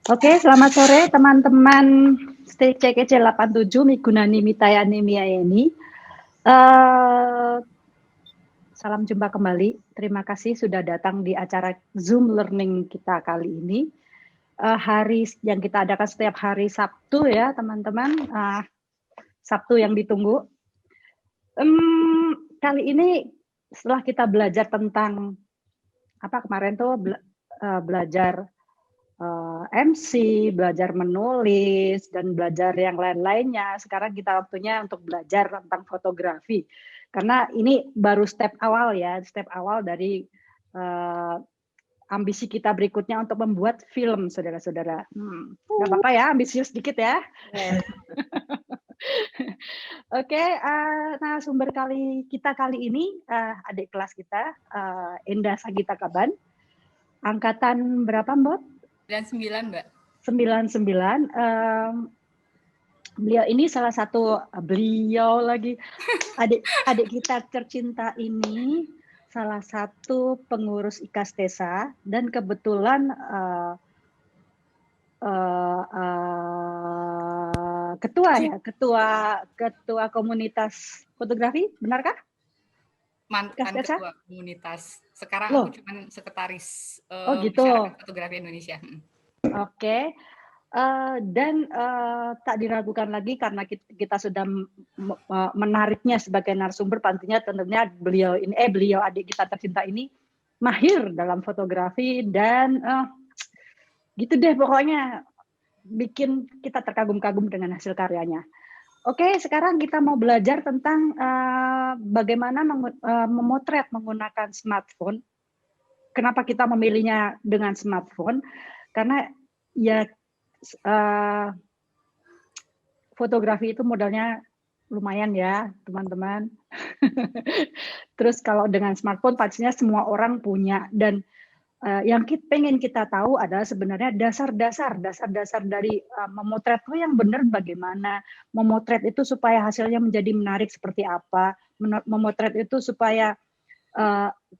Oke, selamat sore teman-teman CKC 87 Migunani Mitayani Miyayeni. Salam jumpa kembali. Terima kasih sudah datang di acara Zoom Learning kita kali ini. Hari yang kita adakan setiap hari Sabtu ya teman-teman. Sabtu yang ditunggu. Kali ini setelah kita belajar tentang apa kemarin tuh belajar MC, belajar menulis, dan belajar yang lain-lainnya. Sekarang kita waktunya untuk belajar tentang fotografi. Karena ini baru step awal ya, step awal dari ambisi kita berikutnya untuk membuat film, saudara-saudara. Nggak apa-apa ya, ambisius sedikit ya. Oke, nah sumber kita kali ini, adik kelas kita, Enda Sagita Kaban. Angkatan berapa, Mbak? 99, Mbak. 99. Beliau ini salah satu adik kita tercinta ini salah satu pengurus IKAS Desa dan kebetulan ketua komunitas fotografi, benarkah? Mantan ketua komunitas. Sekarang aku cuma sekretaris gitu. Masyarakat Fotografi Indonesia. Oke. Dan tak diragukan lagi karena kita sudah menariknya sebagai narasumber, tentunya beliau adik kita tercinta ini mahir dalam fotografi dan gitu deh pokoknya bikin kita terkagum-kagum dengan hasil karyanya. Oke, sekarang kita mau belajar tentang bagaimana memotret menggunakan smartphone. Kenapa kita memilihnya dengan smartphone? Karena ya fotografi itu modalnya lumayan ya, teman-teman. Terus kalau dengan smartphone pastinya semua orang punya, dan yang pengen kita tahu adalah sebenarnya dasar-dasar dari memotret itu yang benar bagaimana, memotret itu supaya hasilnya menjadi menarik seperti apa, memotret itu supaya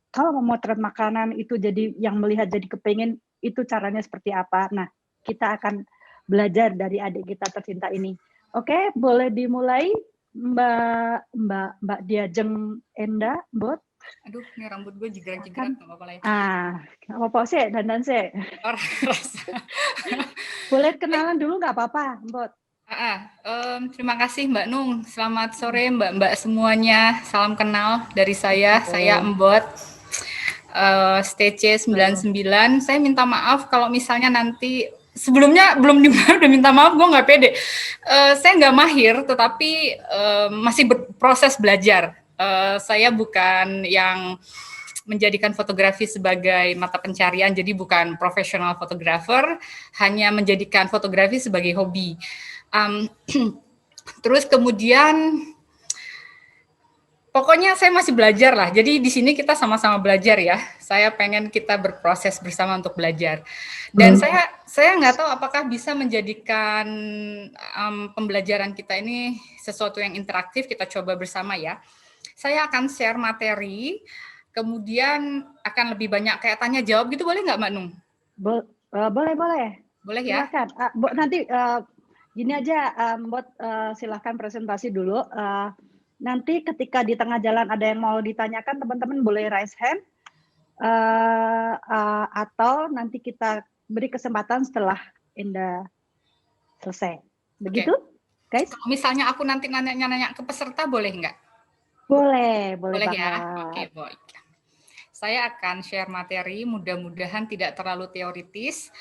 kalau memotret makanan itu jadi yang melihat jadi kepengen, itu caranya seperti apa. Nah, kita akan belajar dari adik kita tercinta ini. Oke, boleh dimulai Mbak Diajeng Enda, Mbot. Aduh, ini rambut gue jigrak-jigrak, nggak apa-apa lah ya. Nggak apa-apa sih, dandan sih. Boleh kenalan dulu nggak apa-apa, Mbot. Terima kasih Mbak Nung. Selamat sore Mbak-mbak semuanya. Salam kenal dari saya Mbot. STC 99. Saya minta maaf kalau misalnya nanti sebelumnya belum udah minta maaf, gue nggak pede. Saya nggak mahir, tetapi masih berproses belajar. Saya bukan yang menjadikan fotografi sebagai mata pencarian, jadi bukan profesional fotografer, hanya menjadikan fotografi sebagai hobi. Terus kemudian pokoknya saya masih belajar lah. Jadi di sini kita sama-sama belajar ya. Saya pengen kita berproses bersama untuk belajar. Dan saya nggak tahu apakah bisa menjadikan pembelajaran kita ini sesuatu yang interaktif. Kita coba bersama ya. Saya akan share materi, kemudian akan lebih banyak kayak tanya jawab gitu, boleh nggak Mbak Nung? Boleh. Boleh ya. Silakan. Nanti gini aja, Mbak silahkan presentasi dulu. Nanti ketika di tengah jalan ada yang mau ditanyakan, teman-teman boleh raise hand, atau nanti kita beri kesempatan setelah Enda selesai. Begitu, guys? Kalau misalnya aku nanti nanya ke peserta, boleh nggak? Boleh banget. Ya. Oke, baik. Saya akan share materi, mudah-mudahan tidak terlalu teoritis.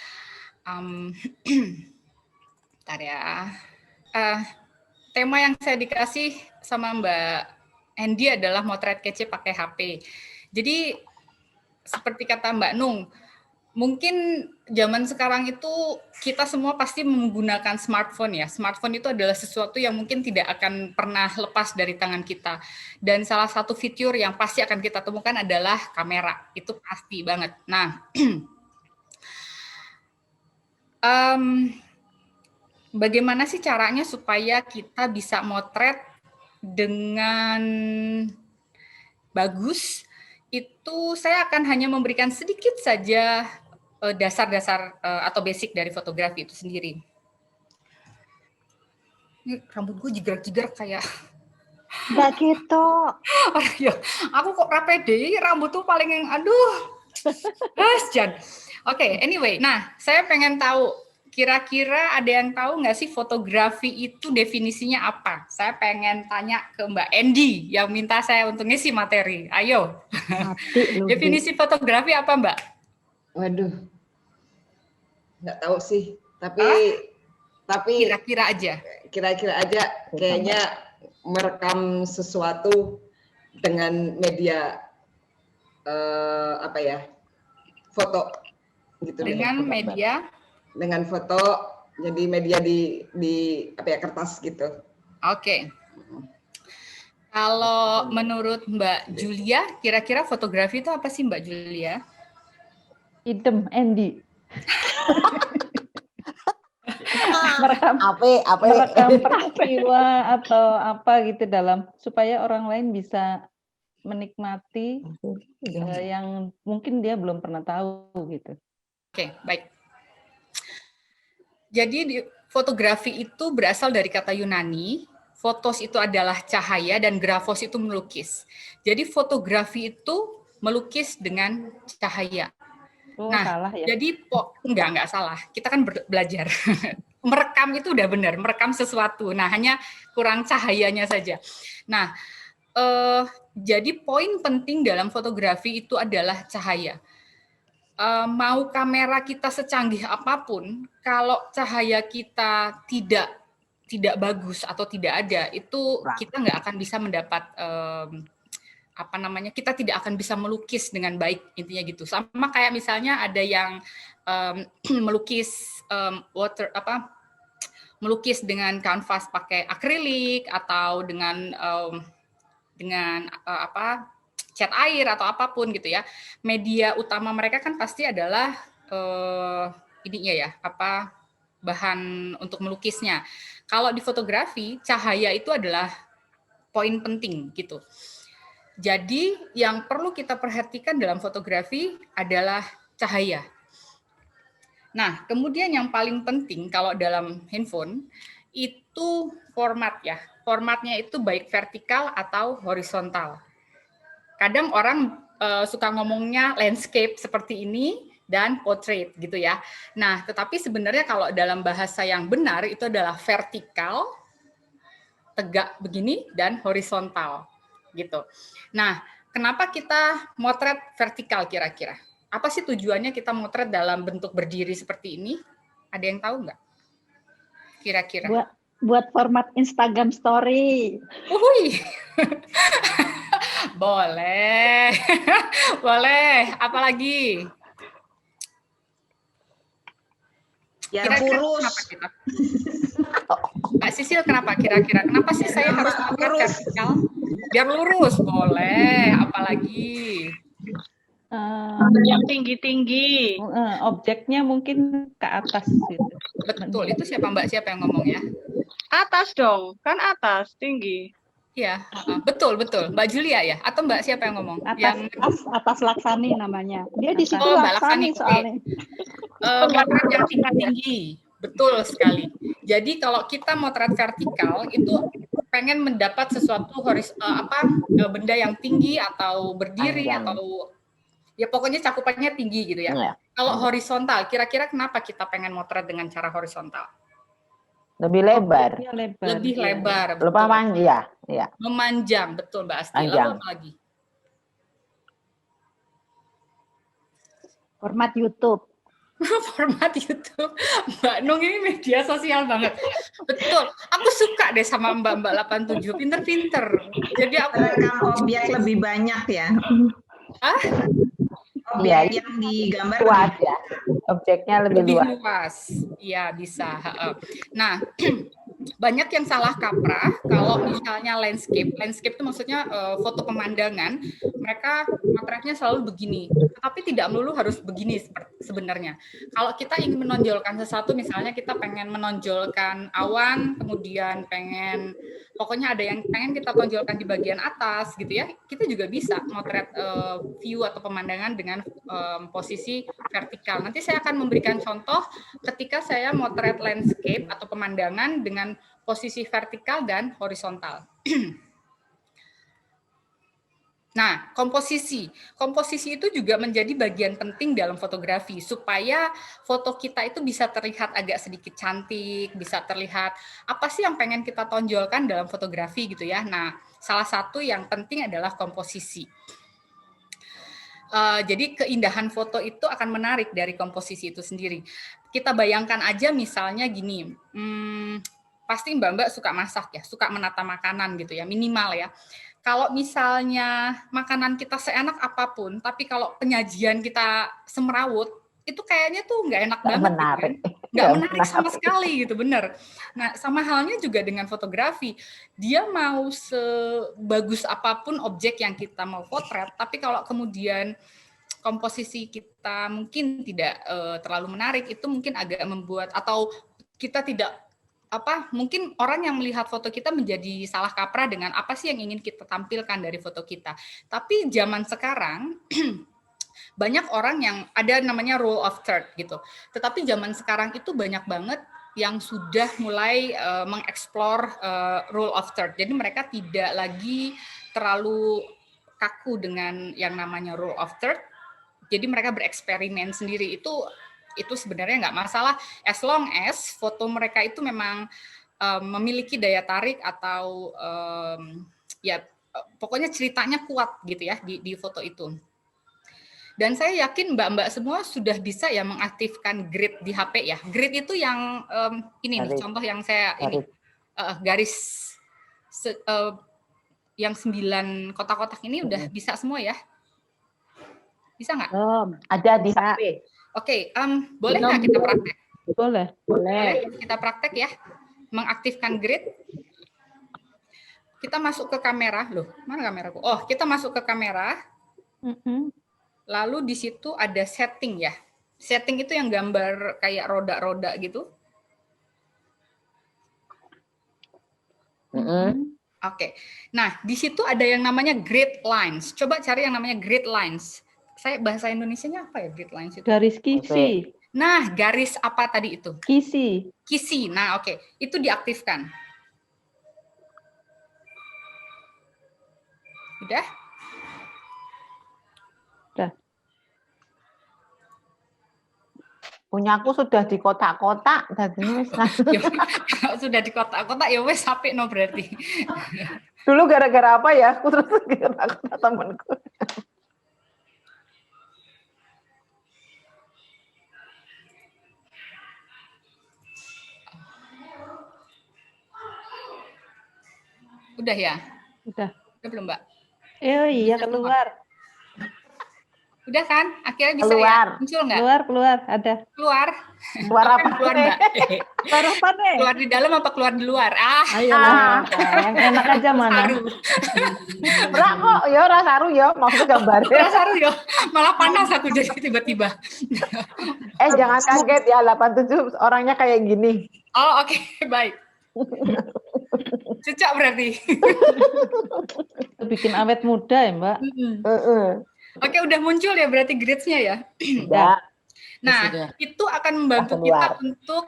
Bentar ya. Tema yang saya dikasih sama Mbak Andy adalah motret kece pakai HP. Jadi seperti kata Mbak Nung, mungkin zaman sekarang itu kita semua pasti menggunakan smartphone ya. Smartphone itu adalah sesuatu yang mungkin tidak akan pernah lepas dari tangan kita. Dan salah satu fitur yang pasti akan kita temukan adalah kamera. Itu pasti banget. Nah, bagaimana sih caranya supaya kita bisa motret dengan bagus? Itu saya akan hanya memberikan sedikit saja dasar-dasar atau basic dari fotografi itu sendiri. Ini rambut gue jigar-jigar kayak Nggak gitu. ya, aku kok rapede, rambut tuh paling yang aduh. Jan. Oke, anyway. Nah, saya pengen tahu kira-kira ada yang tahu nggak sih fotografi itu definisinya apa? Saya pengen tanya ke Mbak Endi yang minta saya untuk ngisi materi. Ayo. Mati lu. Definisi fotografi apa, Mbak? Waduh, nggak tahu sih. Tapi kira-kira aja. Kira-kira aja kayaknya merekam sesuatu dengan media apa ya? Foto gitu. Dengan media dengan foto, jadi media di apa ya, kertas gitu. Oke. Kalau menurut Mbak Julia, kira-kira fotografi itu apa sih Mbak Julia? Idem, Andy. merekam peristiwa atau apa gitu supaya orang lain bisa menikmati yang mungkin dia belum pernah tahu gitu. Oke, baik. Jadi fotografi itu berasal dari kata Yunani. Fotos itu adalah cahaya dan grafos itu melukis. Jadi fotografi itu melukis dengan cahaya. Nah, salah ya? Jadi enggak salah. Kita kan belajar. Merekam itu udah benar, merekam sesuatu. Nah, hanya kurang cahayanya saja. Nah, jadi poin penting dalam fotografi itu adalah cahaya. Mau kamera kita secanggih apapun, kalau cahaya kita tidak bagus atau tidak ada, itu kita nggak akan bisa mendapat kita tidak akan bisa melukis dengan baik, intinya gitu. Sama kayak misalnya ada yang melukis melukis dengan kanvas pakai akrilik atau dengan cat air atau apapun gitu ya. Media utama mereka kan pasti adalah bahan untuk melukisnya. Kalau di fotografi, cahaya itu adalah poin penting gitu. Jadi yang perlu kita perhatikan dalam fotografi adalah cahaya. Nah, kemudian yang paling penting kalau dalam handphone itu format ya. Formatnya itu baik vertikal atau horizontal. Kadang orang suka ngomongnya landscape seperti ini dan portrait gitu ya. Nah, tetapi sebenarnya kalau dalam bahasa yang benar itu adalah vertikal, tegak begini, dan horizontal gitu. Nah, kenapa kita motret vertikal kira-kira? Apa sih tujuannya kita motret dalam bentuk berdiri seperti ini? Ada yang tahu nggak? Kira-kira. Buat format Instagram Story. Boleh. Boleh. Apalagi? Kira-kira kenapa kita? Mbak Sisil, kenapa kira-kira? Kenapa sih saya harus motret vertikal? Biar lurus. Boleh. Apalagi? Yang tinggi-tinggi. Objeknya mungkin ke atas. Gitu. Betul. Itu siapa Mbak? Siapa yang ngomong ya? Atas dong. Kan atas, tinggi. Iya, betul. Mbak Julia ya? Atau Mbak siapa yang ngomong? Atas Laksani namanya. Dia di situ Mbak Laksani soalnya. Motret yang tinggi-tinggi. Betul sekali. Jadi kalau kita motret vertikal itu pengen mendapat sesuatu benda yang tinggi atau berdiri atau ya pokoknya cakupannya tinggi gitu ya. Kalau horizontal, kira-kira kenapa kita pengen motret dengan cara horizontal? Lebih lebar. Lebih lebar. Lebih panjang, ya. Memanjang, betul Mbak Asti. Lalu apa lagi? Format YouTube. Format YouTube. Mbak Nung ini media sosial banget. Betul. Aku suka deh sama Mbak 87. Pinter-pinter. Jadi aku rekam objek lebih banyak ya. Objek yang digambar luas ya. Objeknya lebih luas. Iya, bisa. Nah, banyak yang salah kaprah kalau misalnya landscape itu maksudnya foto pemandangan, mereka motretnya selalu begini, tapi tidak melulu harus begini sebenarnya. Kalau kita ingin menonjolkan sesuatu, misalnya kita pengen menonjolkan awan, kemudian pokoknya ada yang pengen kita tonjolkan di bagian atas gitu ya, kita juga bisa motret view atau pemandangan dengan posisi vertikal. Nanti saya akan memberikan contoh ketika saya motret landscape atau pemandangan dengan posisi vertikal dan horizontal. Nah, komposisi itu juga menjadi bagian penting dalam fotografi supaya foto kita itu bisa terlihat agak sedikit cantik, bisa terlihat apa sih yang pengen kita tonjolkan dalam fotografi gitu ya. Nah, salah satu yang penting adalah komposisi. Jadi keindahan foto itu akan menarik dari komposisi itu sendiri. Kita bayangkan aja misalnya gini, pasti Mbak suka masak ya, suka menata makanan gitu ya, minimal ya. Kalau misalnya makanan kita seenak apapun, tapi kalau penyajian kita semerawut, itu kayaknya tuh nggak enak banget. Menarik. Gitu kan? Nggak menarik sama sekali gitu, bener. Nah, sama halnya juga dengan fotografi. Dia mau sebagus apapun objek yang kita mau potret, tapi kalau kemudian komposisi kita mungkin tidak terlalu menarik, itu mungkin agak membuat, atau kita tidak mungkin orang yang melihat foto kita menjadi salah kaprah dengan apa sih yang ingin kita tampilkan dari foto kita. Tapi zaman sekarang banyak orang yang ada namanya rule of third gitu. Tetapi zaman sekarang itu banyak banget yang sudah mulai mengeksplor rule of third. Jadi mereka tidak lagi terlalu kaku dengan yang namanya rule of third. Jadi mereka bereksperimen sendiri. Itu sebenarnya nggak masalah as long as foto mereka itu memang memiliki daya tarik atau ya pokoknya ceritanya kuat gitu ya di foto itu. Dan saya yakin mbak-mbak semua sudah bisa ya mengaktifkan grid di HP ya. Grid itu yang ini nih contoh yang saya ini garis yang 9 kotak-kotak ini udah bisa semua ya. Bisa nggak? Ada di HP. Oke, boleh nggak kita praktek? Boleh. Kita praktek ya, mengaktifkan grid. Kita masuk ke kamera, loh, mana kameraku? Oh, kita masuk ke kamera. Lalu di situ ada setting ya. Setting itu yang gambar kayak roda-roda gitu. Oke. Nah, di situ ada yang namanya grid lines. Coba cari yang namanya grid lines. Saya bahasa Indonesianya apa ya grid lines itu? Garis kisi. Nah, garis apa tadi itu? Kisi. Kisi. Nah, oke. Itu diaktifkan. Udah? Udah. Punyaku sudah di kotak-kotak. Kalau sudah di kotak-kotak ya wes sampai no berarti. Dulu gara-gara apa ya? Aku terus di kotak-kotak temanku. Udah ya? Udah. Udah belum, Mbak? Iya, keluar. Udah kan? Akhirnya bisa Keluar. ya? Muncul nggak? Keluar, ada. Keluar. Keluar apa? Keluar, Mbak. Keluar apa nih? Keluar di dalam apa keluar di luar? Ayolah, yang enak aja mana? Saru. Berak kok, ya ora saru ya, maksud gambarnya. Saru ya. Malah panas aku jadi tiba-tiba. Jangan kaget ya, 87 orangnya kayak gini. Oh, oke. Baik. Cocok berarti. Bikin awet muda ya, Mbak. Oke, udah muncul ya berarti grids-nya ya. Ya. Nah, itu akan membantu kita untuk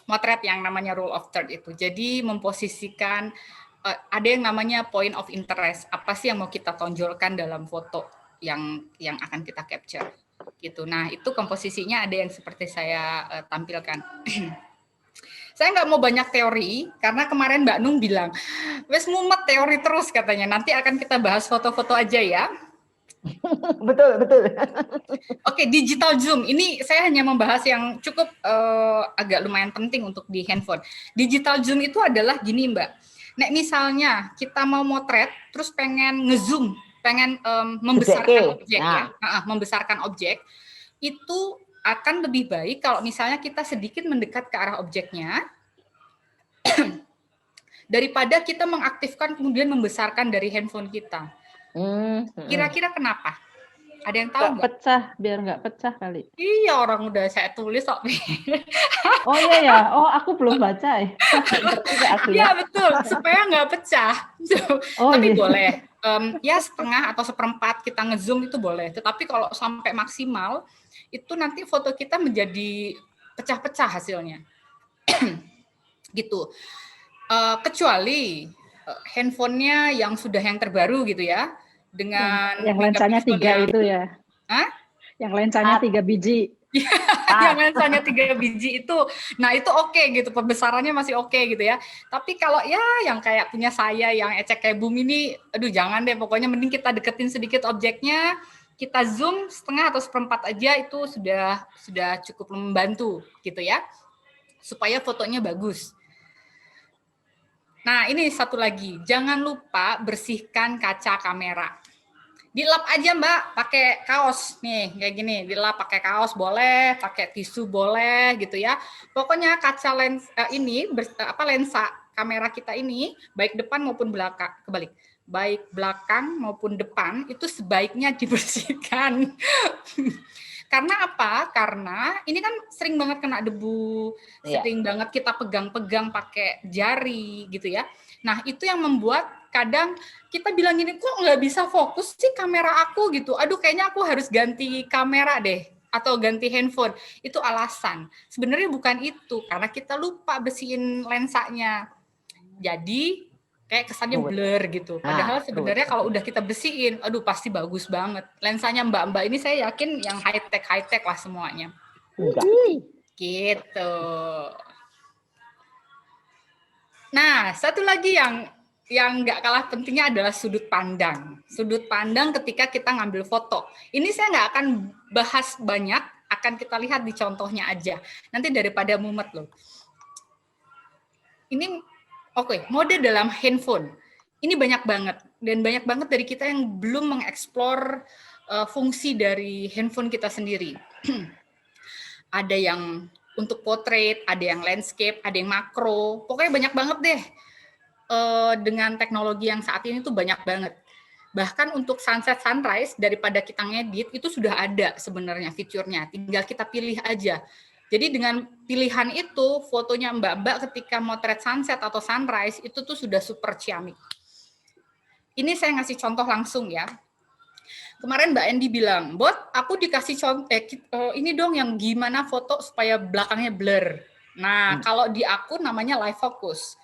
motret yang namanya rule of third itu. Jadi memposisikan ada yang namanya point of interest. Apa sih yang mau kita tonjolkan dalam foto yang akan kita capture gitu. Nah, itu komposisinya ada yang seperti saya tampilkan. Saya nggak mau banyak teori, karena kemarin Mbak Nung bilang, wes mumet teori terus katanya, nanti akan kita bahas foto-foto aja ya. Betul. Oke, digital zoom, ini saya hanya membahas yang cukup agak lumayan penting untuk di handphone. Digital zoom itu adalah gini Mbak, nek misalnya kita mau motret, terus pengen ngezoom, pengen membesarkan objek ya, membesarkan objek, itu akan lebih baik kalau misalnya kita sedikit mendekat ke arah objeknya, daripada kita mengaktifkan kemudian membesarkan dari handphone kita. Kira-kira kenapa? Ada yang tahu Nggak nggak? pecah, biar nggak pecah kali. Iya, orang udah saya tulis kok. Oh iya ya, oh aku belum baca ya. Ngerti nggak aku ya? Iya betul, supaya nggak pecah. Oh Tapi iya. boleh, ya setengah atau seperempat kita ngezoom itu boleh. Tetapi kalau sampai maksimal, itu nanti foto kita menjadi pecah-pecah hasilnya. Gitu. Kecuali handphonenya yang sudah yang terbaru gitu ya, dengan Yang lensanya megapiksel 3 yang- itu ya. Hah? Yang lensanya 3 biji. yang lensanya 3 biji itu, nah itu oke gitu, pembesarannya masih oke gitu ya. Tapi kalau ya yang kayak punya saya yang ecek kayak bumi ini, aduh jangan deh, pokoknya mending kita deketin sedikit objeknya, kita zoom setengah atau seperempat aja, itu sudah cukup membantu gitu ya, supaya fotonya bagus. Nah ini satu lagi, jangan lupa bersihkan kaca kamera. Dilap aja Mbak, pakai kaos nih kayak gini, dilap pakai kaos boleh, pakai tisu boleh gitu ya. Pokoknya kaca lensa kamera kita ini baik depan maupun belakang, kebalik, baik belakang maupun depan itu sebaiknya dibersihkan. Karena apa? Karena ini kan sering banget kena debu, sering banget kita pegang-pegang pakai jari gitu ya. Nah itu yang membuat kadang kita bilang gini, kok nggak bisa fokus sih kamera aku gitu. Aduh kayaknya aku harus ganti kamera deh. Atau ganti handphone. Itu alasan. Sebenarnya bukan itu. Karena kita lupa bersihin lensanya. Jadi kayak kesannya blur gitu. Padahal sebenarnya kalau udah kita bersihin, aduh pasti bagus banget. Lensanya mbak-mbak ini saya yakin yang high-tech lah semuanya. Gitu. Nah, satu lagi yang nggak kalah pentingnya adalah sudut pandang. Sudut pandang ketika kita ngambil foto. Ini saya nggak akan bahas banyak, akan kita lihat di contohnya aja. Nanti daripada mumet loh. Ini oke, mode dalam handphone. Ini banyak banget. Dan banyak banget dari kita yang belum mengeksplor fungsi dari handphone kita sendiri. Ada yang untuk portrait, ada yang landscape, ada yang makro. Pokoknya banyak banget deh. Dengan teknologi yang saat ini tuh banyak banget. Bahkan untuk sunset sunrise daripada kita ngedit itu sudah ada sebenarnya fiturnya, tinggal kita pilih aja. Jadi dengan pilihan itu fotonya mbak-mbak ketika motret sunset atau sunrise itu tuh sudah super ciamik. Ini saya ngasih contoh langsung ya. Kemarin Mbak Endi bilang, Bot, aku dikasih contoh ini dong yang gimana foto supaya belakangnya blur. Nah, kalau di aku namanya live focus.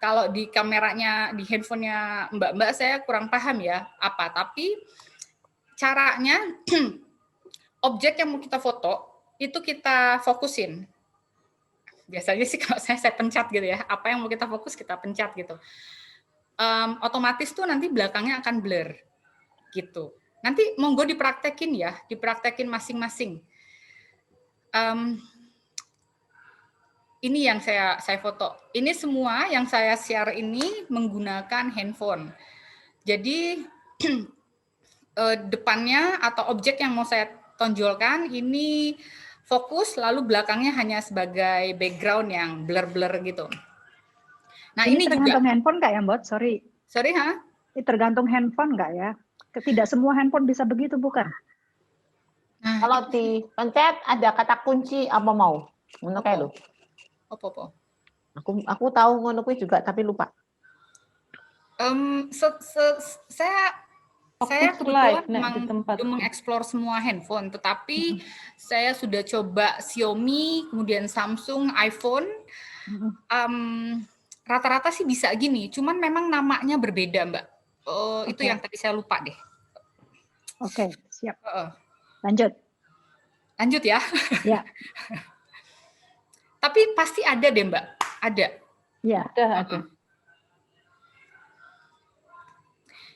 Kalau di kameranya, di handphonenya mbak-mbak saya kurang paham ya apa. Tapi caranya objek yang mau kita foto itu kita fokusin. Biasanya sih kalau saya pencet gitu ya. Apa yang mau kita fokus kita pencet gitu. Otomatis tuh nanti belakangnya akan blur gitu. Nanti monggo dipraktekin ya, dipraktekin masing-masing. Ini yang saya foto. Ini semua yang saya share ini menggunakan handphone. Jadi depannya atau objek yang mau saya tonjolkan ini fokus, lalu belakangnya hanya sebagai background yang blur-blur gitu. Nah ini tergantung juga handphone nggak ya, Mbak? Sorry, Ini tergantung handphone nggak ya? Tidak semua handphone bisa begitu, bukan? Nah, Kalau dipencet ada kata kunci apa mau? Ngono kae lho. Apa? Aku tahu ngono kuwi juga tapi lupa. Saya kebetulan memang di tempat belum mengeksplor semua handphone, tetapi saya sudah coba Xiaomi, kemudian Samsung, iPhone. Rata-rata sih bisa gini, cuman memang namanya berbeda, Mbak. Itu yang tadi saya lupa deh. Oke, siap. Lanjut ya. Ya. Tapi pasti ada deh, Mbak. Ada. Ya. Ada.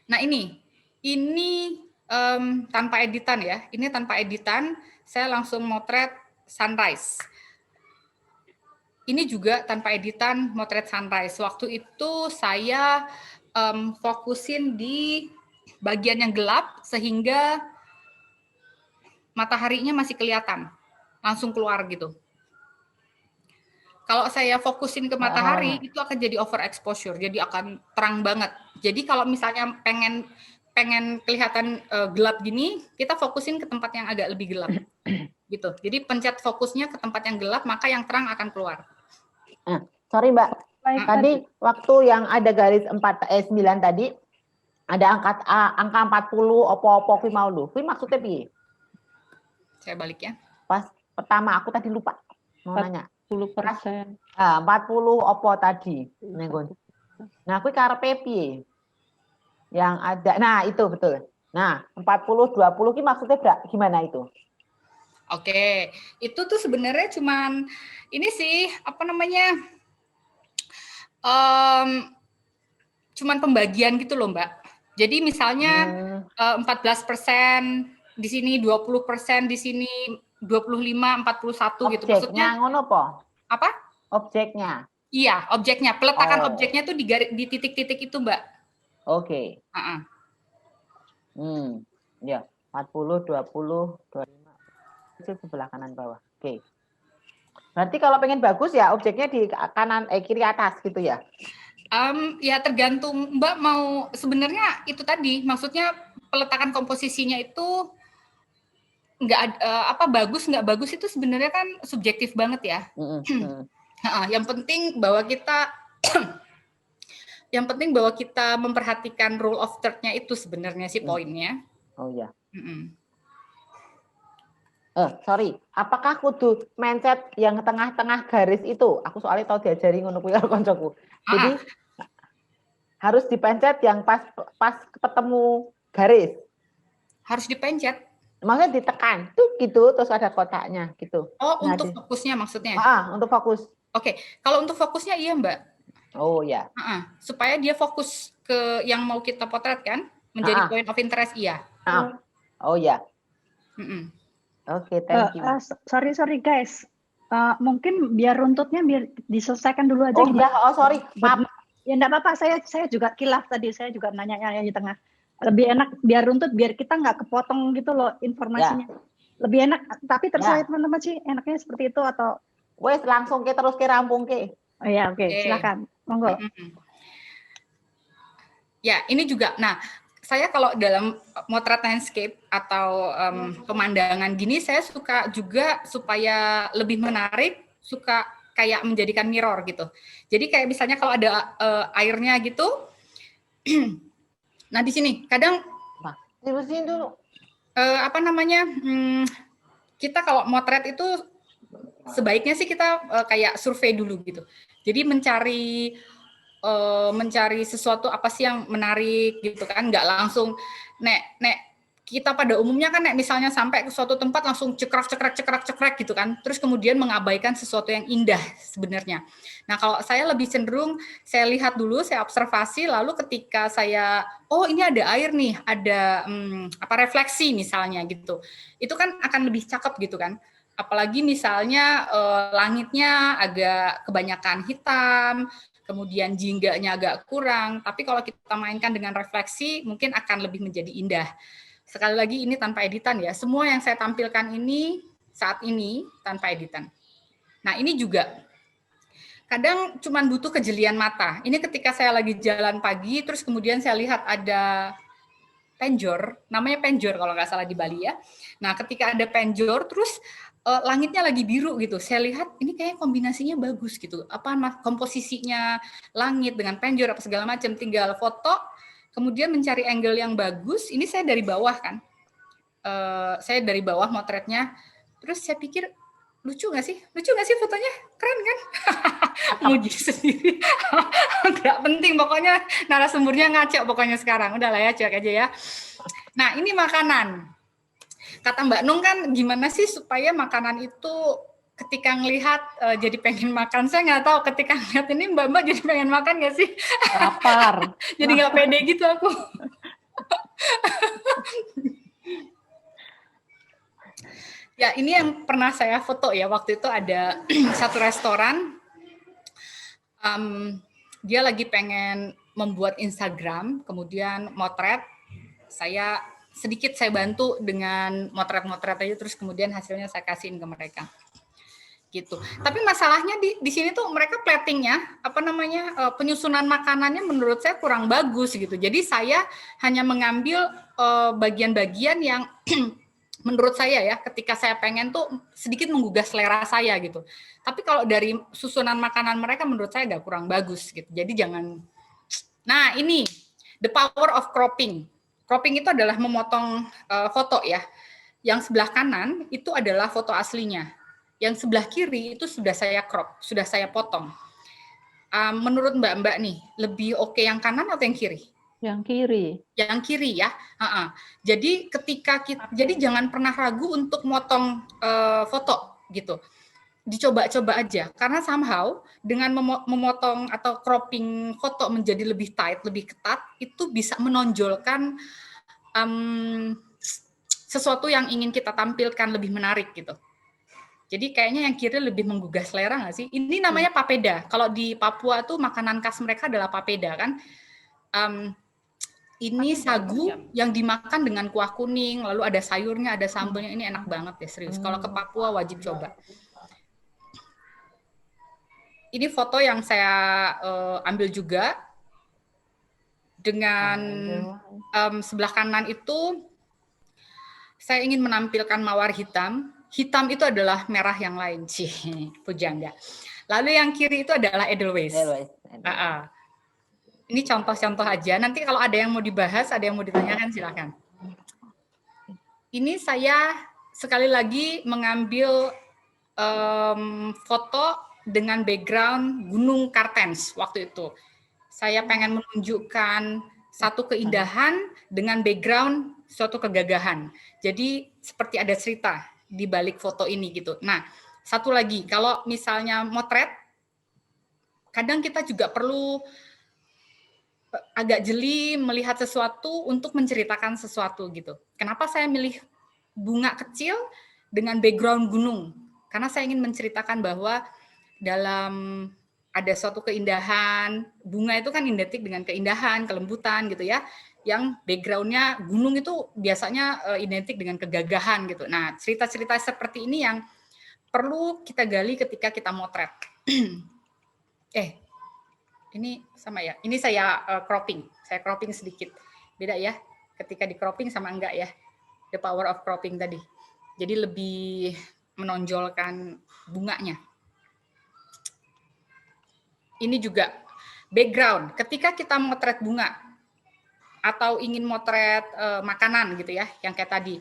Nah ini tanpa editan ya. Ini tanpa editan, saya langsung motret sunrise. Ini juga tanpa editan motret sunrise. Waktu itu saya fokusin di bagian yang gelap sehingga mataharinya masih kelihatan. langsung keluar gitu. Kalau saya fokusin ke matahari, itu akan jadi overexposure, jadi akan terang banget. Jadi kalau misalnya pengen kelihatan gelap gini, kita fokusin ke tempat yang agak lebih gelap, gitu. Jadi pencet fokusnya ke tempat yang gelap, maka yang terang akan keluar. Sorry Mbak, tadi waktu yang ada garis 9 tadi, ada angka 40, opo-opo kuwi mau lho. Kuwi maksudnya piye? Saya balik ya. Pas pertama aku tadi lupa mau nanya. 10%. 40 opo tadi. Nah, kuwi karepe piye? Yang ada. Nah, itu betul. Nah, 40 20 ki maksudnya gimana itu? Oke, itu tuh sebenarnya cuman ini sih apa namanya? Cuman pembagian gitu loh, Mbak. Jadi misalnya 14% di sini, 20% di sini, 25, 41 gitu. Maksudnya ngono po? apa? Objeknya. Iya, objeknya. Peletakan objeknya tuh di titik-titik itu, Mbak. Oke. Ya, 40, 20, 25. Itu sebelah kanan bawah. Oke. Berarti kalau pengen bagus ya objeknya di kanan kiri atas gitu ya? Ya tergantung Mbak mau, sebenarnya itu tadi maksudnya peletakan komposisinya itu bagus nggak bagus itu sebenarnya kan subjektif banget ya. Yang penting bahwa kita memperhatikan rule of third-nya itu sebenarnya sih poinnya. Oh ya. Sorry, apakah kudu mindset yang tengah-tengah garis itu? Aku soalnya tahu diajari ngono kuwi karo koncoku. Jadi harus dipencet yang pas ketemu garis. Harus dipencet. Maksudnya ditekan tuh gitu, terus ada kotaknya gitu. Oh, untuk fokusnya maksudnya? Untuk fokus. Oke, kalau untuk fokusnya iya Mbak. Oh ya. Supaya dia fokus ke yang mau kita potret kan, menjadi point of interest iya. Oh ya. Oke, thank you. Sorry guys, mungkin biar runtutnya biar diselesaikan dulu aja. Sorry, maaf. Ya enggak apa-apa, saya juga kilaf tadi, saya juga nanya yang di tengah. Lebih enak biar runtut, biar kita nggak kepotong gitu loh informasinya. Lebih enak, tapi terserah teman-teman sih, enaknya seperti itu atau wes langsung terus rampung ke. Oh ya, oke. Silakan, monggo. Ya, ini juga. Nah, saya kalau dalam motret landscape atau pemandangan gini, saya suka juga supaya lebih menarik, suka kayak menjadikan mirror gitu. Jadi kayak misalnya kalau ada airnya gitu, nah di sini kadang dibersihin dulu. Kita kalau motret itu sebaiknya sih kita kayak survei dulu gitu. Jadi mencari sesuatu apa sih yang menarik gitu kan, nggak langsung kita pada umumnya kan misalnya sampai ke suatu tempat langsung cekrek gitu kan, terus kemudian mengabaikan sesuatu yang indah sebenarnya. Nah kalau saya lebih cenderung saya lihat dulu, saya observasi, lalu ketika saya ini ada air nih, ada refleksi misalnya gitu, itu kan akan lebih cakep gitu kan. Apalagi misalnya langitnya agak kebanyakan hitam, kemudian jingganya agak kurang, tapi kalau kita mainkan dengan refleksi mungkin akan lebih menjadi indah. Sekali lagi ini tanpa editan ya, semua yang saya tampilkan ini saat ini tanpa editan. Nah ini juga kadang cuma butuh kejelian mata. Ini ketika saya lagi jalan pagi, terus kemudian saya lihat ada penjor, namanya penjor kalau nggak salah di Bali ya. Nah ketika ada penjor, terus langitnya lagi biru gitu. Saya lihat ini kayak kombinasinya bagus gitu. Komposisinya langit dengan penjor apa segala macam. Tinggal foto, kemudian mencari angle yang bagus. Ini saya dari bawah kan. Saya dari bawah motretnya. Terus saya pikir lucu nggak sih? Lucu nggak sih fotonya? Keren kan? Muji sendiri. Nggak penting pokoknya narasumbernya ngaco pokoknya sekarang. Udahlah ya, cuek aja ya. Nah ini makanan. Kata Mbak Nung kan gimana sih supaya makanan itu ketika ngelihat jadi pengen makan. Saya nggak tahu ketika ngelihat ini Mbak jadi pengen makan nggak sih? Lapar. Jadi nggak pede gitu aku. Ya ini yang pernah saya foto ya, waktu itu ada satu restoran, dia lagi pengen membuat Instagram, kemudian motret, saya sedikit saya bantu dengan motret-motret aja, terus kemudian hasilnya saya kasihin ke mereka. Gitu. Tapi masalahnya di sini tuh mereka platingnya penyusunan makanannya menurut saya kurang bagus gitu. Jadi saya hanya mengambil bagian-bagian yang menurut saya ya, ketika saya pengen tuh sedikit menggugah selera saya gitu. Tapi kalau dari susunan makanan mereka menurut saya agak kurang bagus gitu. Jadi jangan. Nah, ini the power of cropping. Cropping itu adalah memotong foto ya. Yang sebelah kanan itu adalah foto aslinya. Yang sebelah kiri itu sudah saya crop, sudah saya potong. Menurut Mbak nih, lebih oke yang kanan atau yang kiri? Yang kiri. Yang kiri ya. Jadi jadi jangan pernah ragu untuk motong foto gitu. Dicoba-coba aja, karena somehow dengan memotong atau cropping foto menjadi lebih tight, lebih ketat, itu bisa menonjolkan sesuatu yang ingin kita tampilkan lebih menarik gitu. Jadi kayaknya yang kiri lebih menggugah selera nggak sih? Ini namanya papeda. Kalau di Papua tuh makanan khas mereka adalah papeda kan. Ini sagu yang dimakan dengan kuah kuning, lalu ada sayurnya, ada sambalnya. Ini enak banget ya, serius. Kalau ke Papua wajib coba. Ini foto yang saya ambil juga dengan sebelah kanan itu saya ingin menampilkan mawar hitam. Hitam itu adalah merah yang lain, pujangga. Lalu yang kiri itu adalah Edelweiss. Ini contoh-contoh aja. Nanti kalau ada yang mau dibahas, ada yang mau ditanyakan, silakan. Ini saya sekali lagi mengambil foto dengan background Gunung Kartens waktu itu. Saya pengen menunjukkan satu keindahan dengan background suatu kegagahan. Jadi seperti ada cerita di balik foto ini gitu. Nah, satu lagi, kalau misalnya motret, kadang kita juga perlu agak jeli melihat sesuatu untuk menceritakan sesuatu gitu. Kenapa saya milih bunga kecil dengan background gunung? Karena saya ingin menceritakan bahwa dalam ada suatu keindahan, bunga itu kan identik dengan keindahan, kelembutan gitu ya. Yang background-nya gunung itu biasanya identik dengan kegagahan gitu. Nah, cerita-cerita seperti ini yang perlu kita gali ketika kita motret. Ini sama ya. Ini saya cropping. Saya cropping sedikit. Beda ya ketika di cropping sama enggak ya. The power of cropping tadi. Jadi lebih menonjolkan bunganya. Ini juga background. Ketika kita motret bunga atau ingin motret makanan gitu ya, yang kayak tadi.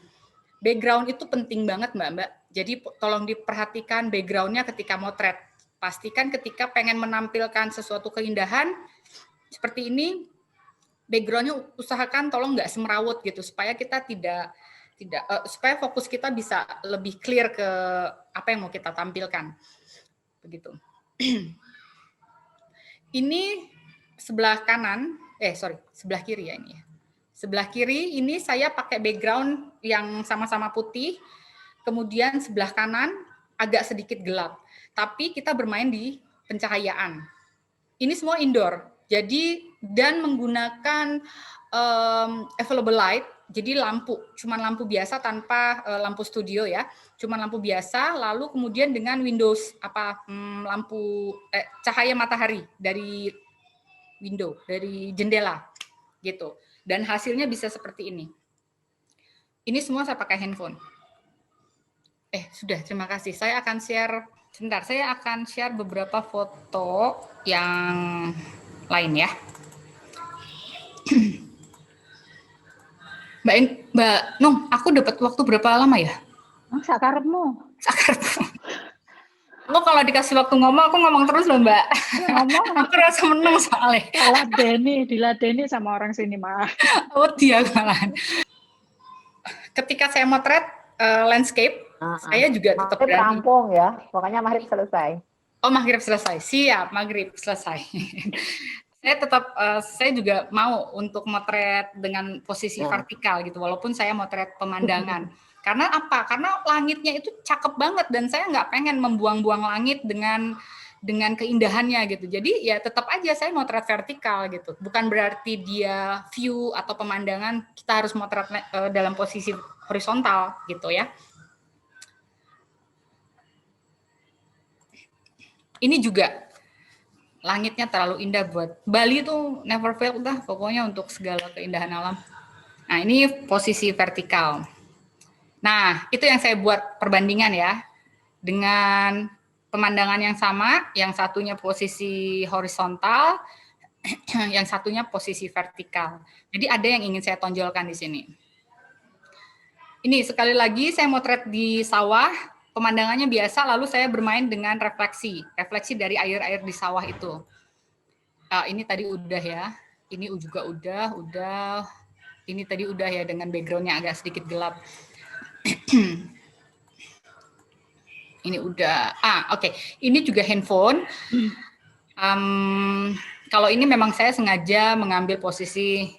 Background itu penting banget Mbak. Jadi tolong diperhatikan background-nya ketika motret. Pastikan ketika pengen menampilkan sesuatu keindahan seperti ini, background-nya usahakan tolong nggak semerawut gitu, supaya kita supaya fokus kita bisa lebih clear ke apa yang mau kita tampilkan. Begitu. Ini sebelah kanan, sebelah kiri ya ini ya. Sebelah kiri ini saya pakai background yang sama-sama putih, kemudian sebelah kanan agak sedikit gelap. Tapi kita bermain di pencahayaan. Ini semua indoor, jadi dan menggunakan available light, jadi lampu, cuman lampu biasa tanpa lampu studio ya, cuman lampu biasa, lalu kemudian dengan Windows lampu cahaya matahari dari window, dari jendela gitu. Dan hasilnya bisa seperti ini. Ini semua saya pakai handphone. Sudah, terima kasih. Saya akan share sebentar. Saya akan share beberapa foto yang lain ya. Mbak Nung, aku dapat waktu berapa lama ya? Sakarepmu. Aku kalau dikasih waktu ngomong, aku ngomong terus loh Mbak. Ngomong. Aku rasa menang soalnya. Diladeni sama orang sini mah. Oh dia malahan. Ketika saya motret landscape, saya juga tetap berani. Rampung ya, pokoknya maghrib selesai. Oh maghrib selesai, siap maghrib selesai. Saya juga mau untuk motret dengan posisi vertikal gitu, walaupun saya motret pemandangan. Karena apa? Karena langitnya itu cakep banget dan saya nggak pengen membuang-buang langit dengan dengan keindahannya gitu. Jadi ya tetap aja saya motret vertikal gitu. Bukan berarti dia view atau pemandangan kita harus motret dalam posisi horizontal gitu ya. Ini juga langitnya terlalu indah buat Bali tuh never fail dah pokoknya untuk segala keindahan alam. Nah, ini posisi vertikal. Nah, itu yang saya buat perbandingan ya. Dengan pemandangan yang sama, yang satunya posisi horizontal, yang satunya posisi vertikal. Jadi ada yang ingin saya tonjolkan di sini. Ini sekali lagi saya motret di sawah, pemandangannya biasa, lalu saya bermain dengan refleksi dari air-air di sawah itu. Ini tadi udah ya, ini juga udah. Ini tadi udah ya dengan backgroundnya agak sedikit gelap. Ini udah, oke. Ini juga handphone. Kalau ini memang saya sengaja mengambil posisi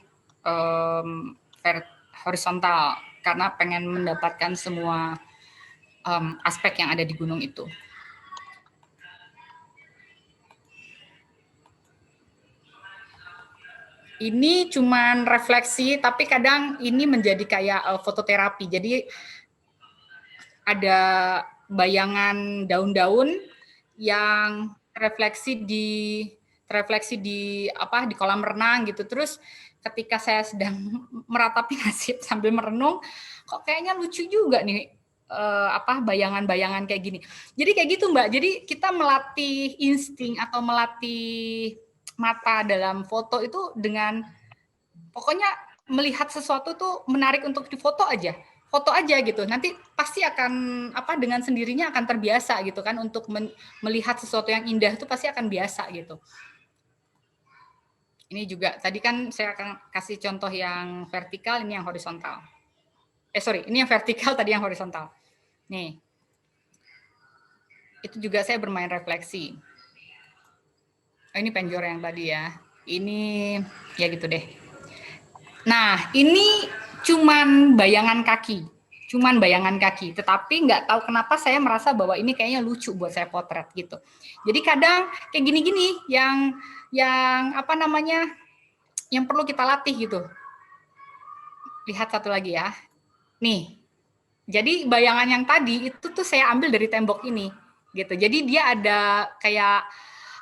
horizontal karena pengen mendapatkan semua aspek yang ada di gunung itu. Ini cuman refleksi, tapi kadang ini menjadi kayak fototerapi. Jadi ada bayangan daun-daun yang refleksi di kolam renang gitu. Terus ketika saya sedang meratapi nasib sambil merenung, kok kayaknya lucu juga nih bayangan-bayangan kayak gini. Jadi kayak gitu Mbak. Jadi kita melatih insting atau melatih mata dalam foto itu dengan pokoknya melihat sesuatu tuh menarik untuk difoto aja. Foto aja gitu, nanti pasti akan dengan sendirinya akan terbiasa gitu kan untuk melihat sesuatu yang indah itu pasti akan biasa gitu. Ini juga tadi kan saya akan kasih contoh yang vertikal, ini yang horizontal. Ini yang vertikal tadi yang horizontal. Nih, itu juga saya bermain refleksi. Ini penjor yang tadi ya. Ini ya gitu deh. Nah, ini cuman bayangan kaki. Tetapi nggak tahu kenapa saya merasa bahwa ini kayaknya lucu buat saya potret gitu. Jadi kadang kayak gini-gini yang yang perlu kita latih gitu. Lihat satu lagi ya. Nih. Jadi bayangan yang tadi itu tuh saya ambil dari tembok ini gitu. Jadi dia ada kayak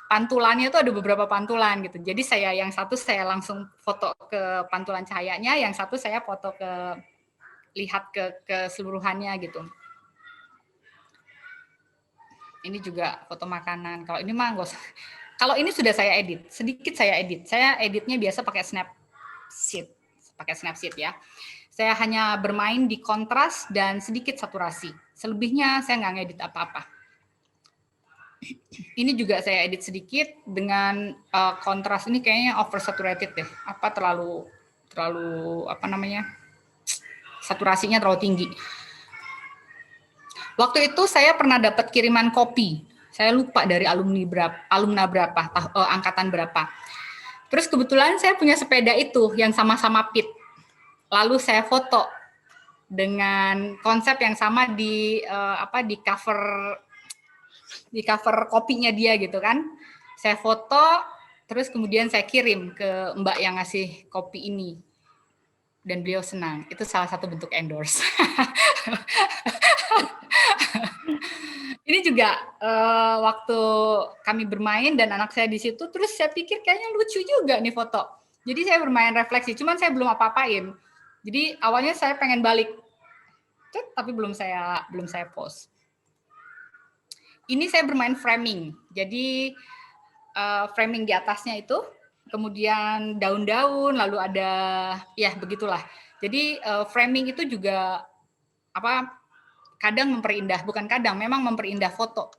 pantulannya itu ada beberapa pantulan gitu. Jadi yang satu saya langsung foto ke pantulan cahayanya, yang satu saya foto lihat ke keseluruhannya gitu. Ini juga foto makanan. Kalau ini mah nggak usah. Kalau ini sudah saya edit, sedikit saya edit. Saya editnya biasa pakai Snapseed ya. Saya hanya bermain di kontras dan sedikit saturasi. Selebihnya saya nggak ngedit apa-apa. Ini juga saya edit sedikit dengan kontras ini kayaknya oversaturated deh. Terlalu saturasinya terlalu tinggi. Waktu itu saya pernah dapat kiriman kopi. Saya lupa dari alumna berapa, angkatan berapa. Terus kebetulan saya punya sepeda itu yang sama-sama pit. Lalu saya foto dengan konsep yang sama di cover kopinya dia gitu kan. Saya foto, terus kemudian saya kirim ke Mbak yang ngasih kopi ini. Dan beliau senang. Itu salah satu bentuk endorse. Ini juga waktu kami bermain dan anak saya di situ, terus saya pikir kayaknya lucu juga nih foto. Jadi saya bermain refleksi, cuman saya belum apa-apain. Jadi awalnya saya pengen balik, tapi belum saya post. Ini saya bermain framing. Jadi framing di atasnya itu, kemudian daun-daun, lalu ada ya begitulah. Jadi framing itu juga kadang memang memperindah foto.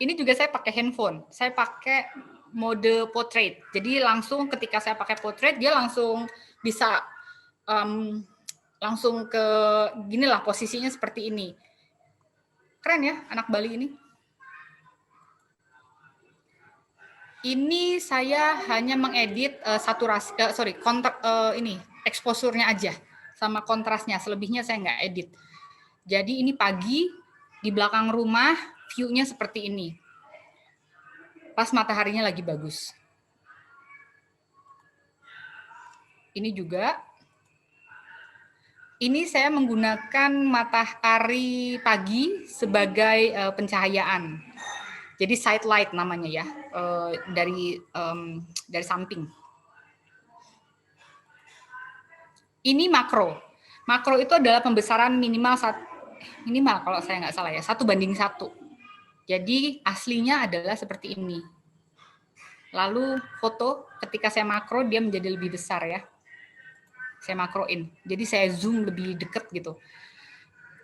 Ini juga saya pakai handphone. Saya pakai mode portrait. Jadi langsung ketika saya pakai portrait, dia langsung bisa langsung ke ginilah posisinya seperti ini. Keren ya anak Bali ini. Ini saya hanya mengedit saturasi, exposure-nya aja sama kontrasnya. Selebihnya saya nggak edit. Jadi ini pagi di belakang rumah, view-nya seperti ini. Pas mataharinya lagi bagus. Ini juga. Ini saya menggunakan matahari pagi sebagai pencahayaan. Jadi side light namanya ya, dari samping. Ini makro. Makro itu adalah pembesaran minimal kalau saya nggak salah ya, 1:1. Jadi aslinya adalah seperti ini. Lalu foto ketika saya makro dia menjadi lebih besar ya. Saya makroin. Jadi saya zoom lebih dekat gitu.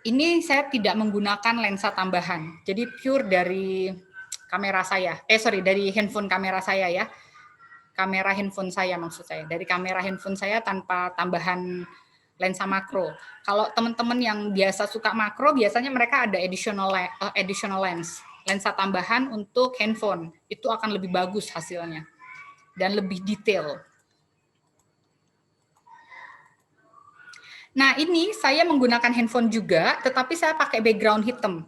Ini saya tidak menggunakan lensa tambahan. Jadi pure dari kamera saya. Dari handphone kamera saya ya. Kamera handphone saya maksud saya. Dari kamera handphone saya tanpa tambahan lensa makro. Kalau teman-teman yang biasa suka makro, biasanya mereka ada additional lens. Lensa tambahan untuk handphone. Itu akan lebih bagus hasilnya. Dan lebih detail. Nah, ini saya menggunakan handphone juga, tetapi saya pakai background hitam.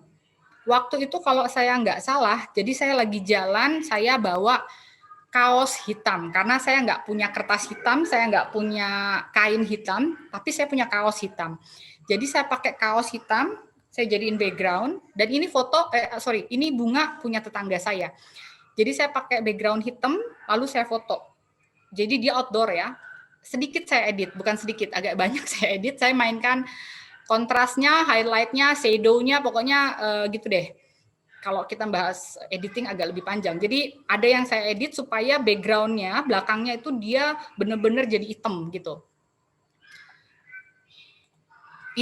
Waktu itu kalau saya nggak salah, jadi saya lagi jalan, saya bawa kaos hitam. Karena saya nggak punya kertas hitam, saya nggak punya kain hitam, tapi saya punya kaos hitam. Jadi saya pakai kaos hitam, saya jadiin background, dan ini ini bunga punya tetangga saya. Jadi saya pakai background hitam, lalu saya foto. Jadi dia outdoor ya. Sedikit saya edit, bukan sedikit, agak banyak saya edit. Saya mainkan kontrasnya, highlight-nya, shadow-nya, pokoknya gitu deh. Kalau kita bahas editing agak lebih panjang. Jadi ada yang saya edit supaya background-nya, belakangnya itu dia benar-benar jadi hitam gitu.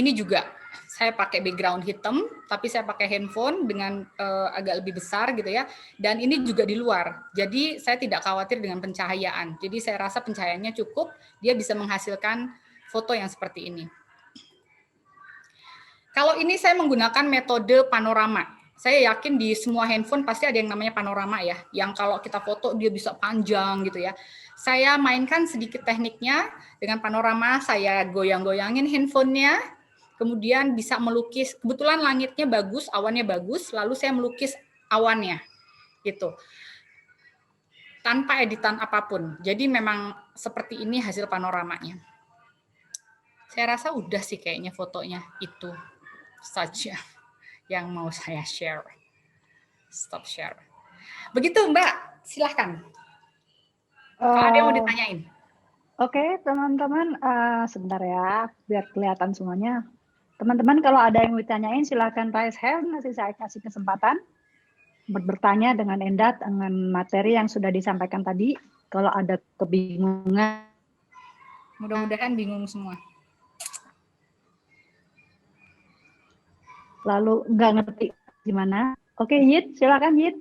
Ini juga saya pakai background hitam, tapi saya pakai handphone dengan agak lebih besar gitu ya. Dan ini juga di luar. Jadi saya tidak khawatir dengan pencahayaan. Jadi saya rasa pencahayaannya cukup, dia bisa menghasilkan foto yang seperti ini. Kalau ini saya menggunakan metode panorama. Saya yakin di semua handphone pasti ada yang namanya panorama ya. Yang kalau kita foto dia bisa panjang gitu ya. Saya mainkan sedikit tekniknya dengan panorama, saya goyang-goyangin handphonenya. Kemudian bisa melukis, kebetulan langitnya bagus, awannya bagus, lalu saya melukis awannya, gitu. Tanpa editan apapun. Jadi memang seperti ini hasil panoramanya. Saya rasa udah sih kayaknya fotonya itu saja yang mau saya share. Stop share. Begitu Mbak, silahkan. Kalau ada yang mau ditanyain. Oke, teman-teman, sebentar ya, biar kelihatan semuanya. Teman-teman, kalau ada yang mau ditanyain, silakan raise hand, nanti saya kasih kesempatan bertanya dengan Endah, dengan materi yang sudah disampaikan tadi. Kalau ada kebingungan. Mudah-mudahan bingung semua. Lalu nggak ngerti gimana. Oke, Yit, silakan Yit.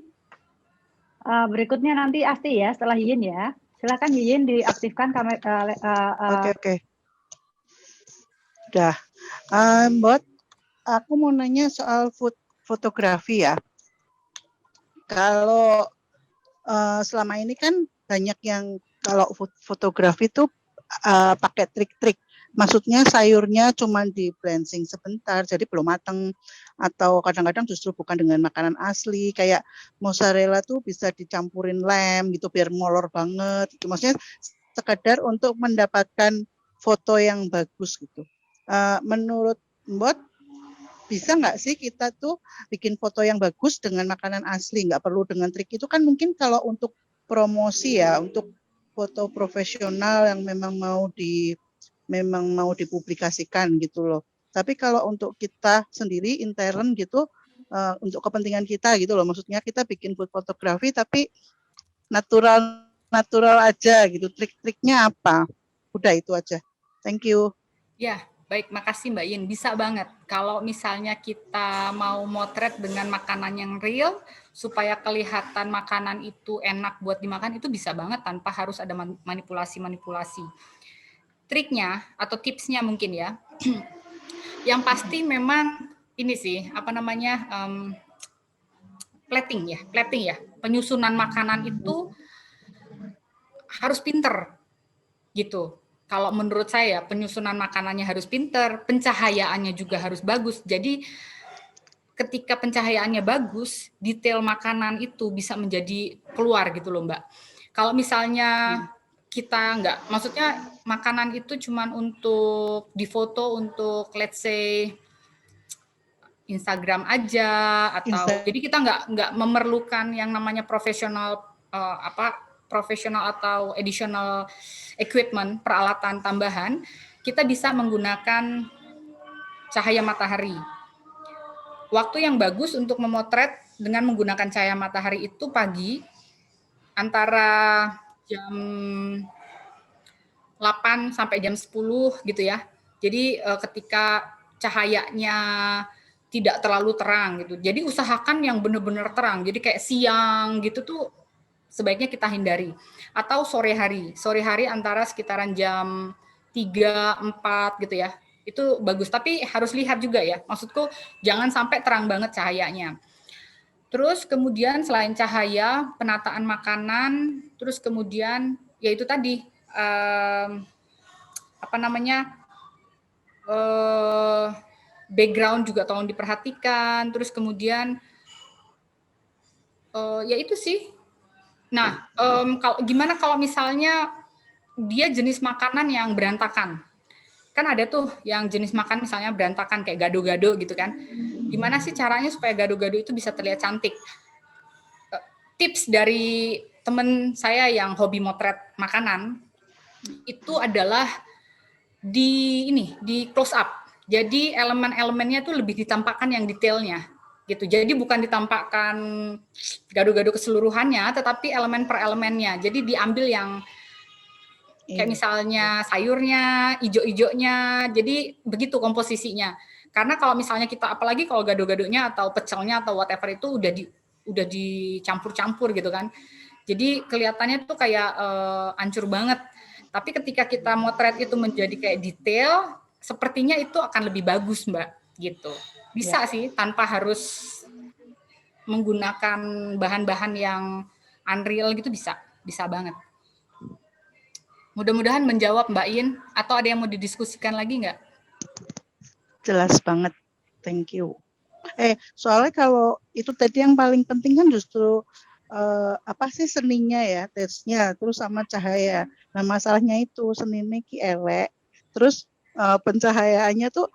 Berikutnya nanti Asti ya, setelah Yin ya. Silakan Yin diaktifkan kamera. Oke. Udah. Mbak, aku mau nanya soal fotografi ya. Kalau selama ini kan banyak yang kalau fotografi tuh pakai trik-trik. Maksudnya sayurnya cuma di blanching sebentar, jadi belum matang. Atau kadang-kadang justru bukan dengan makanan asli. Kayak mozzarella tuh bisa dicampurin lem gitu biar molor banget. Maksudnya sekadar untuk mendapatkan foto yang bagus gitu. Menurut Mbak, bisa nggak sih kita tuh bikin foto yang bagus dengan makanan asli, nggak perlu dengan trik itu kan mungkin kalau untuk promosi ya, untuk foto profesional yang memang mau dipublikasikan gitu loh. Tapi kalau untuk kita sendiri intern gitu, untuk kepentingan kita gitu loh, maksudnya kita bikin food fotografi tapi natural aja gitu, trik-triknya apa? Udah itu aja. Thank you. Ya. Baik, makasih Mbak Yin. Bisa banget. Kalau misalnya kita mau motret dengan makanan yang real, supaya kelihatan makanan itu enak buat dimakan, itu bisa banget tanpa harus ada manipulasi-manipulasi. Triknya atau tipsnya mungkin ya, yang pasti memang ini sih, plating ya. Penyusunan makanan itu harus pinter, gitu. Kalau menurut saya penyusunan makanannya harus pinter, pencahayaannya juga harus bagus. Jadi ketika pencahayaannya bagus, detail makanan itu bisa menjadi keluar gitu loh Mbak. Kalau misalnya kita maksudnya makanan itu cuman untuk difoto untuk let's say Instagram aja atau jadi kita nggak memerlukan yang namanya profesional profesional atau additional equipment, peralatan tambahan, kita bisa menggunakan cahaya matahari. Waktu yang bagus untuk memotret dengan menggunakan cahaya matahari itu pagi antara jam 8 sampai jam 10 gitu ya. Jadi ketika cahayanya tidak terlalu terang gitu. Jadi usahakan yang benar-benar terang. Jadi kayak siang gitu tuh sebaiknya kita hindari. Atau sore hari. Sore hari antara sekitaran jam 3, 4 gitu ya. Itu bagus, tapi harus lihat juga ya. Maksudku jangan sampai terang banget cahayanya. Terus kemudian selain cahaya, penataan makanan, terus kemudian ya itu tadi background juga tolong diperhatikan. Terus kemudian ya itu sih. Nah, gimana kalau misalnya dia jenis makanan yang berantakan? Kan ada tuh yang jenis makan misalnya berantakan kayak gado-gado gitu kan. Gimana sih caranya supaya gado-gado itu bisa terlihat cantik? Tips dari teman saya yang hobi motret makanan itu adalah di close up. Jadi elemen-elemennya tuh lebih ditampakkan yang detailnya gitu. Jadi bukan ditampakkan gado-gado keseluruhannya, tetapi elemen per elemennya. Jadi diambil yang kayak misalnya sayurnya, ijo-ijonya, jadi begitu komposisinya. Karena kalau misalnya kita, apalagi kalau gado-gadonya atau pecelnya atau whatever itu udah dicampur-campur gitu kan. Jadi kelihatannya tuh kayak hancur banget. Tapi ketika kita motret itu menjadi kayak detail, sepertinya itu akan lebih bagus Mbak, gitu. Bisa sih tanpa harus menggunakan bahan-bahan yang unreal gitu bisa banget. Mudah-mudahan menjawab Mbak In, atau ada yang mau didiskusikan lagi nggak? Jelas banget, thank you. Soalnya kalau itu tadi yang paling penting kan justru apa sih seninya ya, tesnya, terus sama cahaya. Nah masalahnya itu seninya ki elek, terus pencahayaannya tuh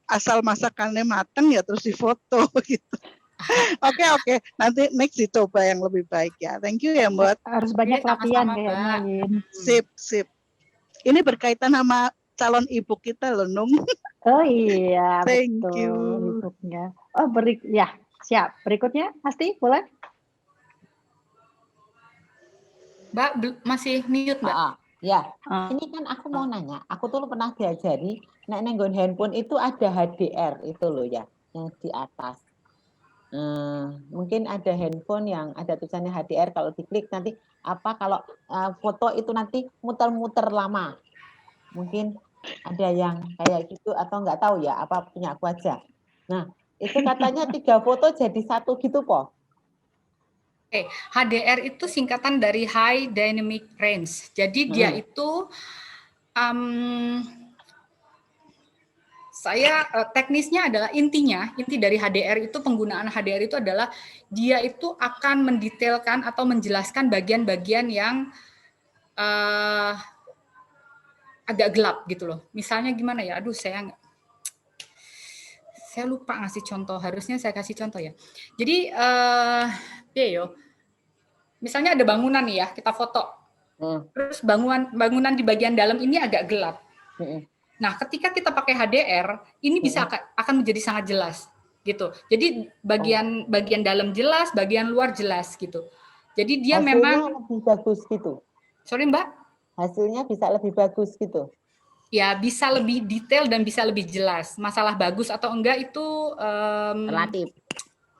asal masakannya mateng ya terus difoto gitu. Oke, nanti next dicoba yang lebih baik ya. Thank you ya Mbak. Harus banyak latihan kayaknya, Yin. Sip. Ini berkaitan sama calon ibu kita loh, Nung. Oh iya, Thank betul. you. Ibunya. Oh, ya, siap. Berikutnya, Asti, boleh? Mbak, masih mute, Mbak? Ya, ini kan aku mau nanya. Aku tuh pernah diajari, nenggon handphone itu ada HDR itu loh ya, yang di atas. Mungkin ada handphone yang ada tulisannya HDR, kalau diklik nanti kalau foto itu nanti muter-muter lama. Mungkin ada yang kayak gitu atau nggak tahu ya, apa punya aku aja. Nah, itu katanya 3 foto jadi 1 gitu, Po. Oke, HDR itu singkatan dari High Dynamic Range. Jadi dia itu teknisnya adalah inti dari HDR itu, penggunaan HDR itu adalah dia itu akan mendetailkan atau menjelaskan bagian-bagian yang agak gelap gitu loh. Misalnya gimana ya? Aduh, saya lupa ngasih contoh. Harusnya saya kasih contoh ya. Jadi misalnya ada bangunan nih ya, kita foto. Terus bangunan di bagian dalam ini agak gelap. Nah, ketika kita pakai HDR, ini bisa akan menjadi sangat jelas, gitu. Jadi bagian dalam jelas, bagian luar jelas, gitu. Jadi dia hasilnya memang lebih bagus gitu. Sorry Mbak. Hasilnya bisa lebih bagus gitu. Ya, bisa lebih detail dan bisa lebih jelas. Masalah bagus atau enggak itu Relatif.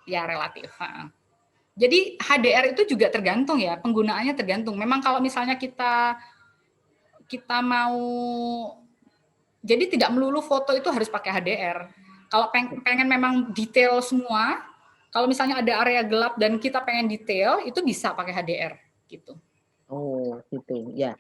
Ya relatif. Jadi HDR itu juga tergantung ya, penggunaannya tergantung. Memang kalau misalnya kita mau, jadi tidak melulu foto itu harus pakai HDR. Kalau pengen memang detail semua, kalau misalnya ada area gelap dan kita pengen detail, itu bisa pakai HDR gitu. Oh, gitu. Ya.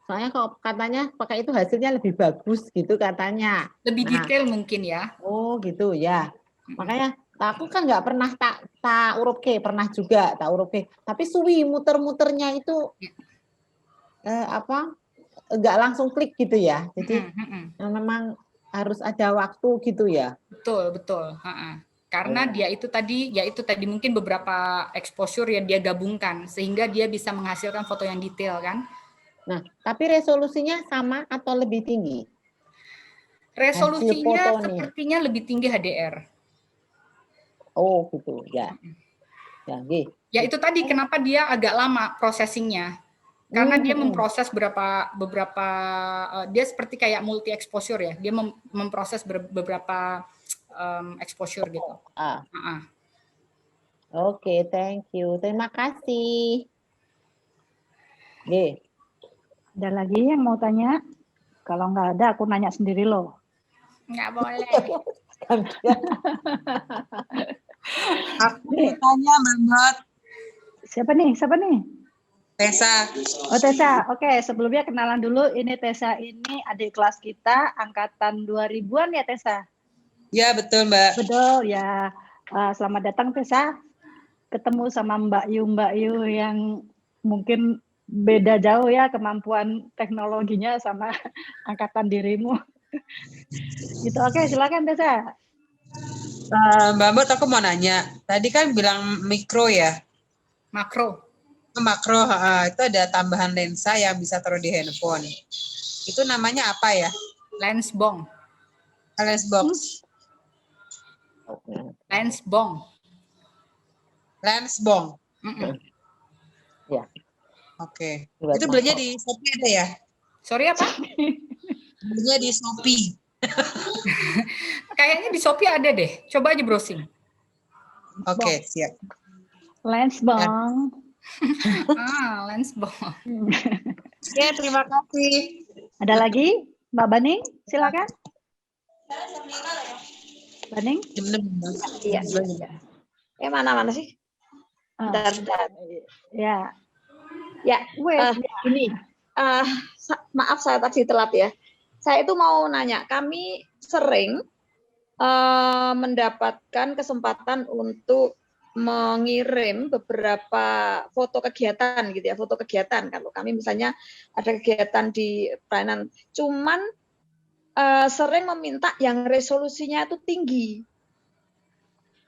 Soalnya kalau katanya pakai itu hasilnya lebih bagus gitu katanya. Lebih detail mungkin ya. Oh, gitu ya. Makanya aku kan nggak pernah tak urupke, pernah juga tak urupke. Tapi suwi muter-muternya itu nggak langsung klik gitu ya. Jadi memang harus ada waktu gitu ya. Betul, betul. Karena dia itu tadi mungkin beberapa exposure yang dia gabungkan sehingga dia bisa menghasilkan foto yang detail kan. Nah, tapi resolusinya sama atau lebih tinggi? Resolusinya sepertinya lebih tinggi HDR. Oh, gitu ya. Ya itu tadi kenapa dia agak lama processingnya. Karena dia memproses beberapa dia seperti kayak multi exposure ya. Dia memproses beberapa exposure gitu. Oke, thank you. Terima kasih. Ada lagi yang mau tanya? Kalau nggak ada, aku nanya sendiri loh. Nggak boleh. Aku tanya, Mbak. Siapa nih? Tessa. Oh, Tessa. Oke, sebelumnya kenalan dulu. Ini Tessa ini adik kelas kita, angkatan 2000-an ya, Tessa? Ya, betul, Mbak. Betul, ya. Selamat datang, Tessa. Ketemu sama Mbak Yu yang mungkin beda jauh ya kemampuan teknologinya sama angkatan dirimu. Gitu. Oke, silakan, Tessa. Mbak, aku mau nanya. Tadi kan bilang mikro ya? Makro. Makro, itu ada tambahan lensa yang bisa taruh di handphone. Itu namanya apa ya? Lens bong. Lens box. Lens bong. Lens bong. Ya. Oke. Itu belinya di Shopee ada ya? Sorry apa? Belinya di Shopee. Kayaknya di Shopee ada deh. Coba aja browsing. Oke, siap. Lens bong. Lens bong. Oke, terima kasih. Ada lagi? Mbak Baning, silakan. Baning? Iya. Mana sih? Bentar. Ya. Ya, ini. Maaf saya tadi telat ya. Saya itu mau nanya, kami sering mendapatkan kesempatan untuk mengirim beberapa foto kegiatan gitu ya, foto kegiatan. Kalau kami misalnya ada kegiatan di pelayanan, cuman sering meminta yang resolusinya itu tinggi.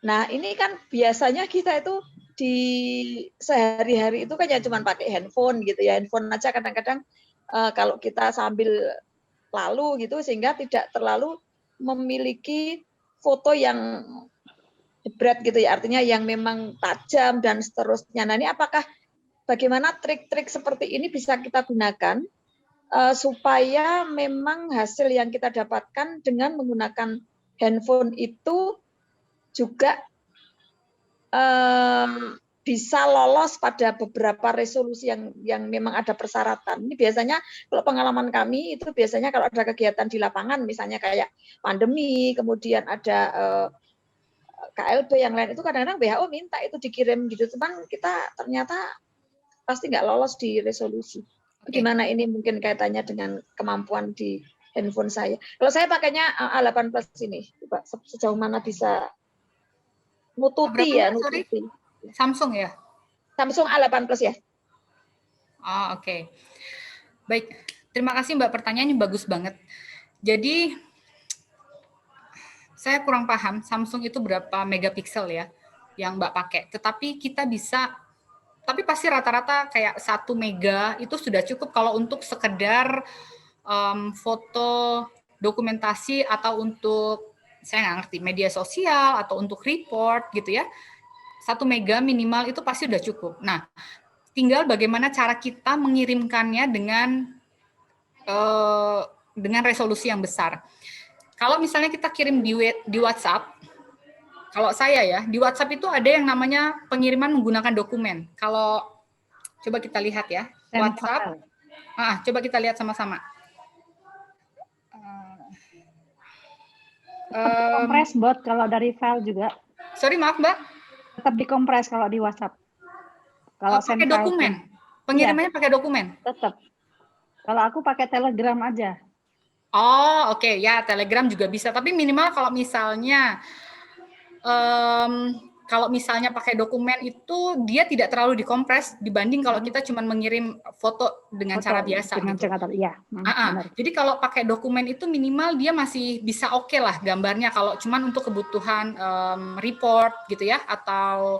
Nah, ini kan biasanya kita itu di sehari-hari itu kan ya cuma pakai handphone gitu ya, handphone aja kadang-kadang kalau kita sambil lalu gitu sehingga tidak terlalu memiliki foto yang berat gitu ya, artinya yang memang tajam dan seterusnya. Nah, ini apakah bagaimana trik-trik seperti ini bisa kita gunakan supaya memang hasil yang kita dapatkan dengan menggunakan handphone itu juga bisa lolos pada beberapa resolusi yang memang ada persyaratan. Ini biasanya kalau pengalaman kami itu biasanya kalau ada kegiatan di lapangan misalnya kayak pandemi, kemudian ada KLB yang lain itu kadang-kadang WHO minta itu dikirim gitu, cuman kita ternyata pasti nggak lolos di resolusi. Bagaimana ini mungkin kaitannya dengan kemampuan di handphone saya? Kalau saya pakainya A8 Plus ini, sejauh mana bisa nututi ya, nututi. Samsung ya? Samsung A8 Plus ya. Oh, oke. Baik, terima kasih Mbak, pertanyaannya bagus banget. Jadi saya kurang paham Samsung itu berapa megapiksel ya yang Mbak pakai. Tetapi kita bisa, tapi pasti rata-rata kayak 1 mega itu sudah cukup kalau untuk sekedar foto dokumentasi atau untuk, saya nggak ngerti, media sosial atau untuk report gitu ya. 1 mega minimal itu pasti udah cukup. Nah, tinggal bagaimana cara kita mengirimkannya dengan resolusi yang besar. Kalau misalnya kita kirim di WhatsApp, kalau saya ya, di WhatsApp itu ada yang namanya pengiriman menggunakan dokumen. Kalau coba kita lihat ya, WhatsApp. Coba kita lihat sama-sama. Kompres bot kalau dari file juga. Sorry, maaf Mbak. Tetap dikompres kalau di WhatsApp. Kalau pakai dokumen. Pengirimannya pakai dokumen. Tetap. Kalau aku pakai Telegram aja. Oh, oke. Ya, Telegram juga bisa. Tapi minimal kalau misalnya kalau misalnya pakai dokumen itu dia tidak terlalu dikompres dibanding kalau kita cuma mengirim foto dengan cara biasa dengan gitu. cara, iya. Benar. Jadi kalau pakai dokumen itu minimal dia masih bisa oke lah gambarnya kalau cuma untuk kebutuhan report gitu ya, atau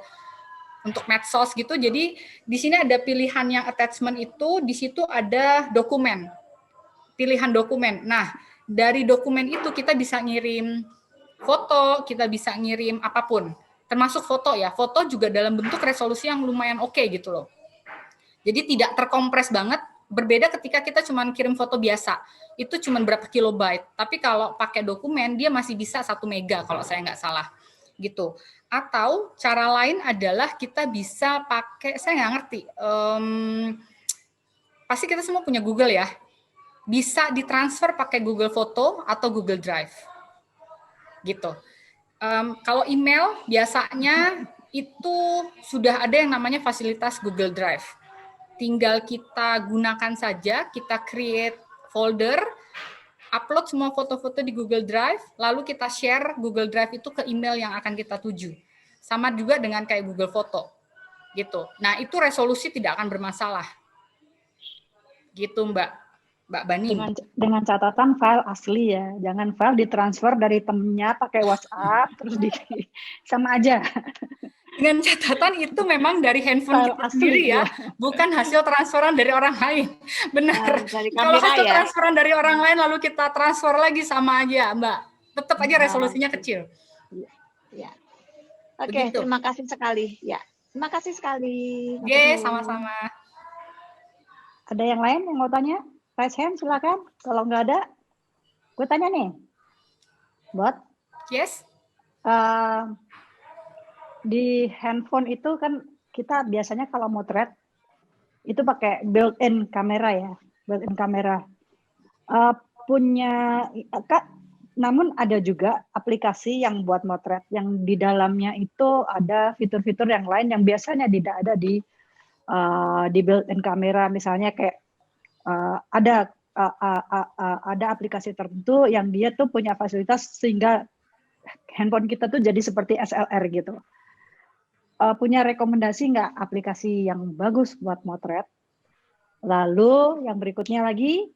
untuk medsos gitu. Jadi di sini ada pilihan yang attachment itu, di situ ada dokumen, pilihan dokumen. Nah, dari dokumen itu kita bisa ngirim foto, kita bisa ngirim apapun, termasuk foto ya. Foto juga dalam bentuk resolusi yang lumayan oke gitu loh. Jadi tidak terkompres banget. Berbeda ketika kita cuma kirim foto biasa, itu cuma berapa kilobyte. Tapi kalau pakai dokumen dia masih bisa 1 mega kalau saya nggak salah gitu. Atau cara lain adalah kita bisa pakai, saya nggak ngerti, pasti kita semua punya Google ya, bisa ditransfer pakai Google Foto atau Google Drive gitu. Kalau email biasanya itu sudah ada yang namanya fasilitas Google Drive. Tinggal kita gunakan saja, kita create folder, upload semua foto-foto di Google Drive, lalu kita share Google Drive itu ke email yang akan kita tuju. Sama juga dengan kayak Google Foto gitu. Nah, itu resolusi tidak akan bermasalah. Gitu, Mbak Bani. Dengan catatan file asli ya, jangan file ditransfer dari temennya pakai WhatsApp terus sama aja. Dengan catatan itu memang dari handphone kita sendiri ya, bukan hasil transferan dari orang lain. Benar. Kalau hasil transferan dari orang lain lalu kita transfer lagi sama aja, Mbak. Tetap aja resolusinya kecil. Ya. Oke, terima kasih sekali. Ya, terima kasih sekali. Oke, sama-sama. Ada yang lain yang mau tanya? Raise hand, silakan. Kalau nggak ada, gue tanya nih. Bot? Yes. Di handphone itu kan kita biasanya kalau motret itu pakai built-in kamera ya, built-in kamera. Namun ada juga aplikasi yang buat motret yang di dalamnya itu ada fitur-fitur yang lain yang biasanya tidak ada di built-in kamera, misalnya kayak ada aplikasi tertentu yang dia tuh punya fasilitas sehingga handphone kita tuh jadi seperti SLR gitu. Punya rekomendasi nggak aplikasi yang bagus buat motret? Lalu yang berikutnya lagi,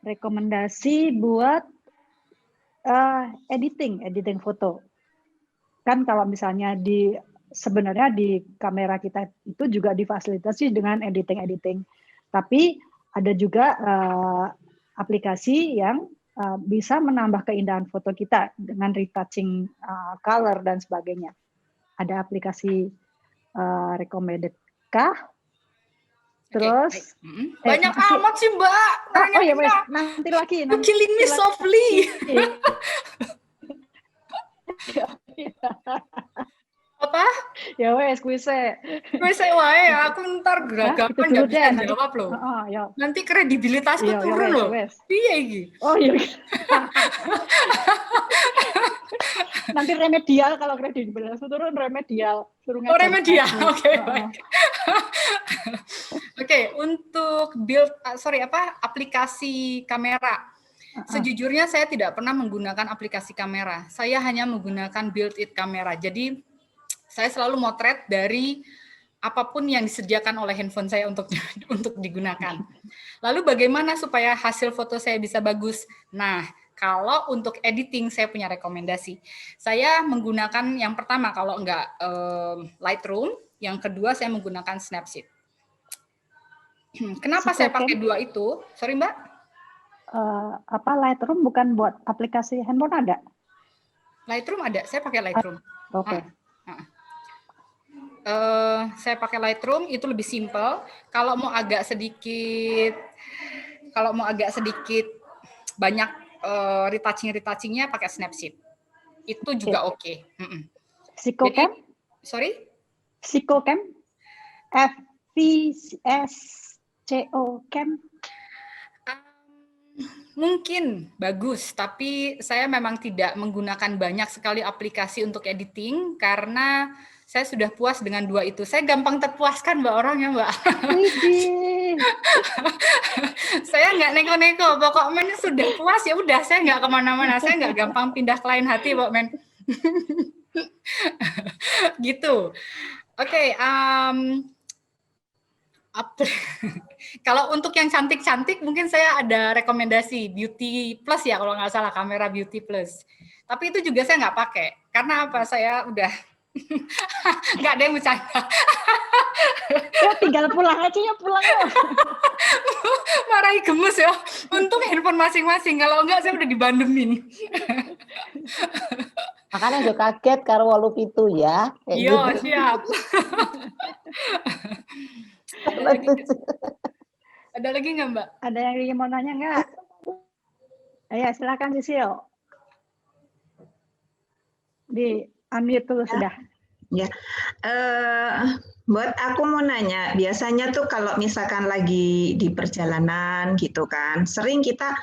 rekomendasi buat editing foto. Kan kalau misalnya sebenarnya di kamera kita itu juga difasilitasi dengan editing. Tapi ada juga aplikasi yang bisa menambah keindahan foto kita dengan retouching color dan sebagainya. Ada aplikasi recommended kah? Terus banyak amat sih Mbak. Oh ya wes, nanti lagi. Killing me softly. Apa? Ya wes, kuise wae, aku ntar geragapan nggak bisa jawab loh. Ya. Nanti kredibilitasku turun loh. Piye iki? Oh iya. Nanti remedial, kalau kredibilitas turun remedial. Remedial, oke, baik. Oke, untuk aplikasi kamera. Sejujurnya saya tidak pernah menggunakan aplikasi kamera. Saya hanya menggunakan built-in kamera. Jadi saya selalu motret dari apapun yang disediakan oleh handphone saya untuk digunakan. Lalu bagaimana supaya hasil foto saya bisa bagus? Nah, kalau untuk editing saya punya rekomendasi. Saya menggunakan yang pertama kalau enggak Lightroom, yang kedua saya menggunakan Snapseed. Kenapa saya pakai dua itu? Sorry Mbak. Lightroom bukan buat aplikasi handphone ada? Lightroom ada, saya pakai Lightroom. Oke. Saya pakai Lightroom itu lebih simple. Kalau mau agak sedikit banyak retouchingnya pakai Snapseed. Itu juga oke. Psychocam? Sorry? Psychocam? FVSCO-cam? Mungkin bagus, tapi saya memang tidak menggunakan banyak sekali aplikasi untuk editing karena saya sudah puas dengan dua itu. Saya gampang terpuaskan Mbak orangnya Mbak. Saya nggak neko-neko, pokoknya sudah puas ya udah, saya nggak kemana-mana, saya nggak gampang pindah ke lain hati Mbak Men. Gitu. Oke, kalau untuk yang cantik-cantik mungkin saya ada rekomendasi Beauty Plus ya, kalau nggak salah, kamera Beauty Plus. Tapi itu juga saya nggak pakai. Karena apa? Saya udah nggak ada yang bercanda. Ya tinggal pulang aja ya, pulang ya. Marahi gemes ya. Untung handphone masing-masing. Kalau enggak saya udah dibandemin. Makanya juga kaget karo 87 ya. Kayak Iya, gitu. siap. Ada lagi nggak, Mbak? Ada yang ingin mau nanya nggak? Ayo silakan Sisil. Di unmute dulu sudah. Ya, buat aku mau nanya, biasanya tuh kalau misalkan lagi di perjalanan gitu kan, sering kita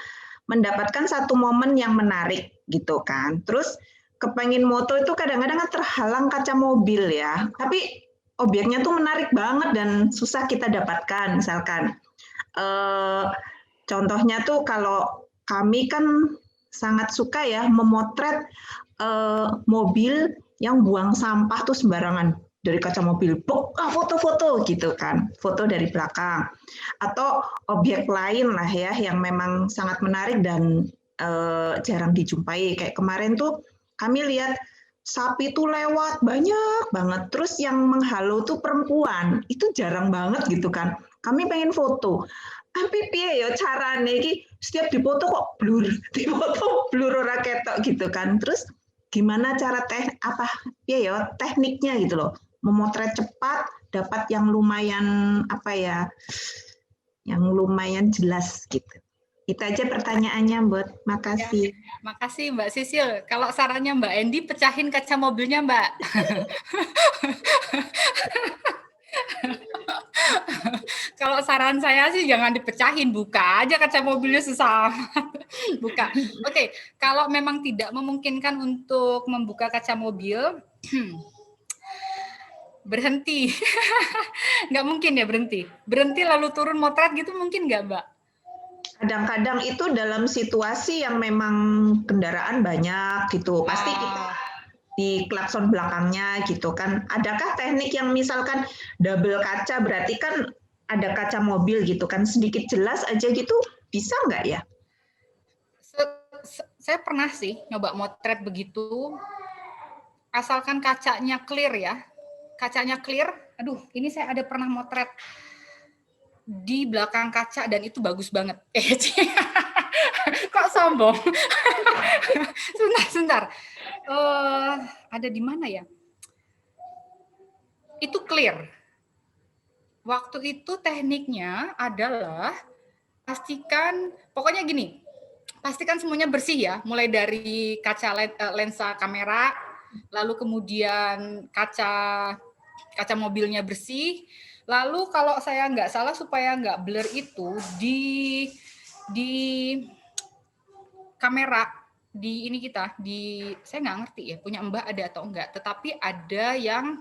mendapatkan satu momen yang menarik gitu kan. Terus kepengin moto itu kadang-kadang terhalang kaca mobil ya, tapi objeknya tuh menarik banget dan susah kita dapatkan. Misalkan, contohnya tuh kalau kami kan sangat suka ya memotret mobil yang buang sampah tuh sembarangan dari kaca mobil, foto-foto gitu kan, foto dari belakang atau objek lain lah ya yang memang sangat menarik dan jarang dijumpai. Kayak kemarin tuh kami lihat sapi tuh lewat banyak banget, terus yang menghalau tuh perempuan, itu jarang banget gitu kan. Kami pengen foto, tapi piye ya carane iki setiap dipoto kok blur, dipoto blur ora ketok gitu kan. Terus gimana cara tekniknya gitu loh, memotret cepat dapat yang lumayan yang lumayan jelas gitu. Itu aja pertanyaannya, Mbak. Makasih. Ya, makasih Mbak Sisil. Kalau sarannya Mbak Endi, pecahin kaca mobilnya, Mbak. Kalau saran saya sih jangan dipecahin, buka aja kaca mobilnya susah amat. Buka. Oke, kalau memang tidak memungkinkan untuk membuka kaca mobil, berhenti. Nggak mungkin ya berhenti. Berhenti lalu turun motret gitu mungkin nggak, Mbak? Kadang-kadang itu dalam situasi yang memang kendaraan banyak gitu, pasti kita di klakson belakangnya gitu kan. Adakah teknik yang misalkan double kaca, berarti kan ada kaca mobil gitu kan, sedikit jelas aja gitu, bisa nggak ya? Saya pernah sih nyoba motret begitu, asalkan kacanya clear ya. Kacanya clear, aduh ini saya ada pernah motret di belakang kaca dan itu bagus banget. Kok sombong? Sebentar. Ada di mana ya? Itu clear. Waktu itu tekniknya adalah pastikan, pokoknya gini, pastikan semuanya bersih ya, mulai dari kaca lensa kamera, lalu kemudian kaca mobilnya bersih. Lalu kalau saya nggak salah supaya nggak blur itu di kamera di ini kita saya nggak ngerti ya punya Mbak ada atau enggak, tetapi ada yang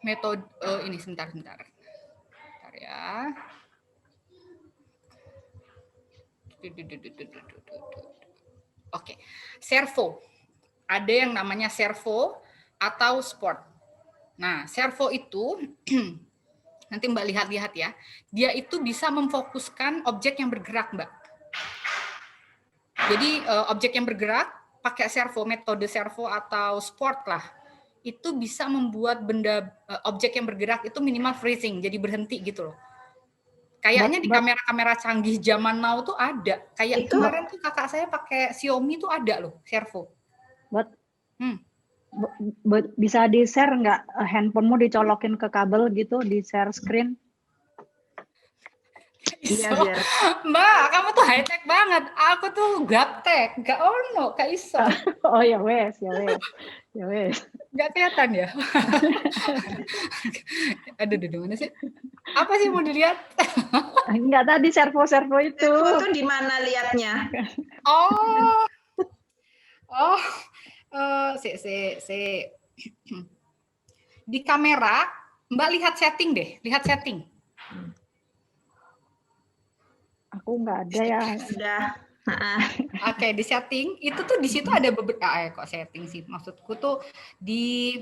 metode ini sebentar ya. Oke, servo. Ada yang namanya servo atau sport. Nah, servo itu nanti Mbak lihat-lihat ya. Dia itu bisa memfokuskan objek yang bergerak, Mbak. Jadi objek yang bergerak pakai servo, metode servo atau sport lah. Itu bisa membuat objek yang bergerak itu minimal freezing, jadi berhenti gitu loh. Kayaknya di kamera-kamera canggih zaman now tuh ada. Kayak itu, kemarin tuh kakak saya pakai Xiaomi tuh ada loh, servo. Bisa di-share nggak handphonemu dicolokin ke kabel gitu, di-share screen? Iya, biar. Mbak, kamu tuh high-tech banget. Aku tuh gaptek, nggak ono, nggak iso. Oh ya wes. Nggak kelihatan ya? Aduh, mana sih? Apa sih mau dilihat? Enggak, tadi servo itu. Servo tuh di mana lihatnya? Di kamera, Mbak lihat setting deh, lihat setting. Aku nggak ada ya. Oke, di setting itu tuh di situ ada beberapa kok setting sih. Maksudku tuh di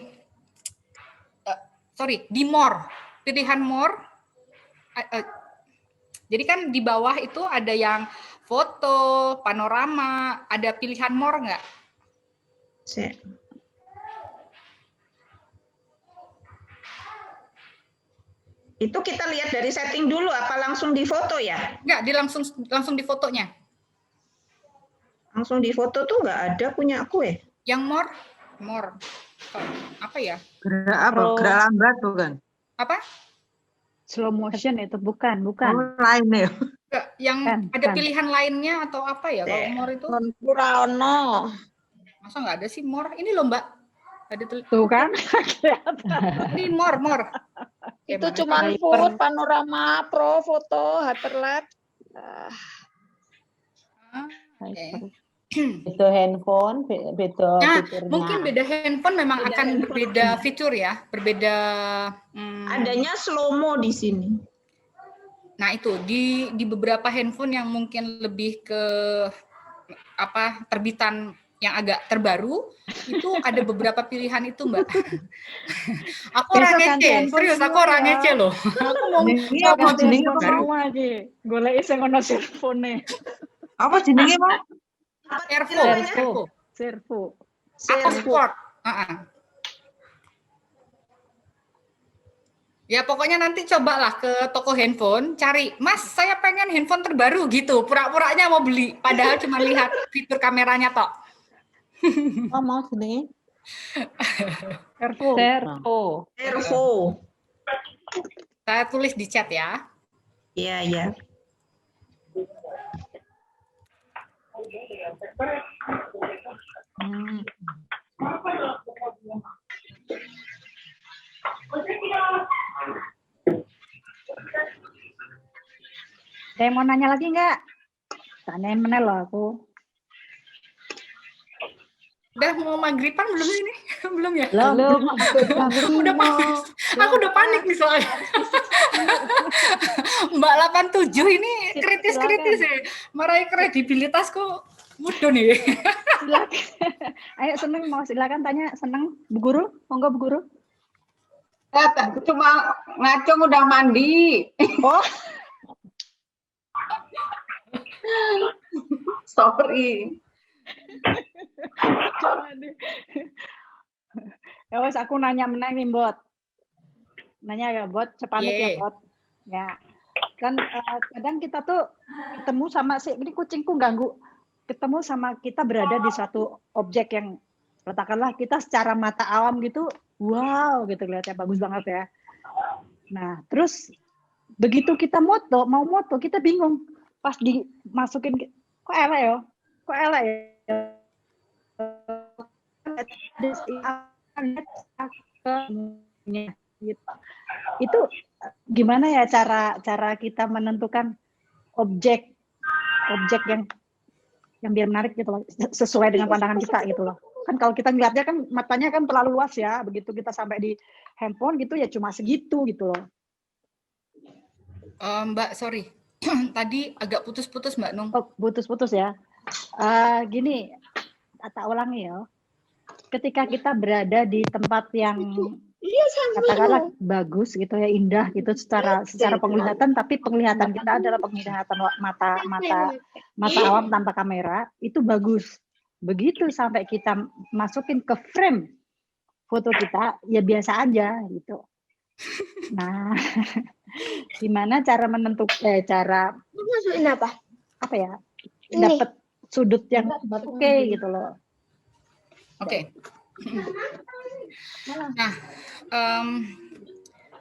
di more, pilihan more. Jadi kan di bawah itu ada yang foto, panorama, ada pilihan more nggak? Itu kita lihat dari setting dulu apa langsung di foto ya? Enggak, langsung di fotonya. Langsung di foto tuh nggak ada punya aku ya? Yang more. Apa ya? Gerak apa? Gerak lambat bukan? Apa? Slow motion itu bukan. Oh, lain ya. Yang ada pilihan lainnya atau apa ya kalau more itu? Purano. Masa nggak ada sih more? Ini loh Mbak. Ada tuh kan? Ini more. Itu cuma full, panorama, pro, foto, hyperlapse. Beda handphone, beda fiturnya. Mungkin beda handphone memang akan berbeda fitur ya, berbeda. Adanya slow-mo di sini. Nah itu di beberapa handphone yang mungkin lebih ke terbitan yang agak terbaru itu ada beberapa pilihan itu Mbak. Aku orang ngece, serius aku orang ngece loh. Aku mau semua lagi. Golek sing ono smartphone. Apa jenenge, Mas? Servo. Sport. Ya pokoknya nanti cobalah ke toko handphone, cari, Mas saya pengen handphone terbaru gitu, pura-puranya mau beli, padahal cuma lihat fitur kameranya tok. Oh mau jenenge? Servo. Saya tulis di chat ya. Iya. Saya mau nanya lagi nggak? Tanyain mana loh aku. Udah mau maghriban belum ini? Belum ya? Belum. Udah panik. Aku udah panik nih soalnya. Mbak 87 ini kritis-kritis ya. Meraih kredibilitasku mudun nih. Silakan. Ayo seneng mau silakan tanya seneng Bu Guru, monggo Bu Guru. Cuma ngacung udah mandi. Oh. Sorry. Ya wes aku nanya menang nih Bot. Nanya ya Bot, cepat ya Bot. Ya. Kan kadang kita tuh ketemu sama ini kucingku ganggu. Ketemu sama kita berada di suatu objek yang katakanlah kita secara mata awam gitu, wow gitu lihatnya bagus banget ya. Nah, terus begitu kita mau moto kita bingung. Pas dimasukin kok elek ya? Kok elek ya? Itu gimana ya cara kita menentukan objek yang biar menarik gitu loh, sesuai dengan pandangan kita gitu loh. Kan kalau kita ngeliatnya kan matanya kan terlalu luas ya, begitu kita sampai di handphone gitu ya cuma segitu gitu loh. Mbak, sorry. Tadi agak putus-putus Mbak Nung. Oh, putus-putus ya. Gini, tak ulangi ya. Ketika kita berada di tempat yang katakanlah bagus gitu ya, indah gitu secara penglihatan, tapi penglihatan kita adalah penglihatan mata awam tanpa kamera, itu bagus. Begitu sampai kita masukin ke frame foto kita, ya biasa aja gitu. Nah, gimana cara menentukan cara masukin apa ya? Dapat sudut yang oke gitu loh. Oke. Nah,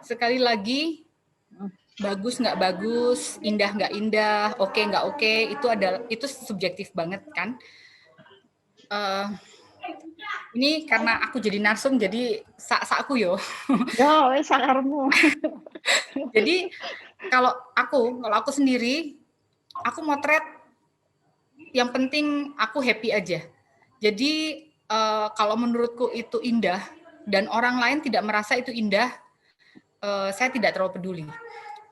sekali lagi bagus nggak bagus, indah nggak indah, oke nggak oke, itu subjektif banget kan. Ini karena aku jadi narsum jadi sak-sakku yo. Ya, sakarmu. Jadi kalau aku sendiri, aku motret yang penting aku happy aja. Jadi kalau menurutku itu indah dan orang lain tidak merasa itu indah, saya tidak terlalu peduli.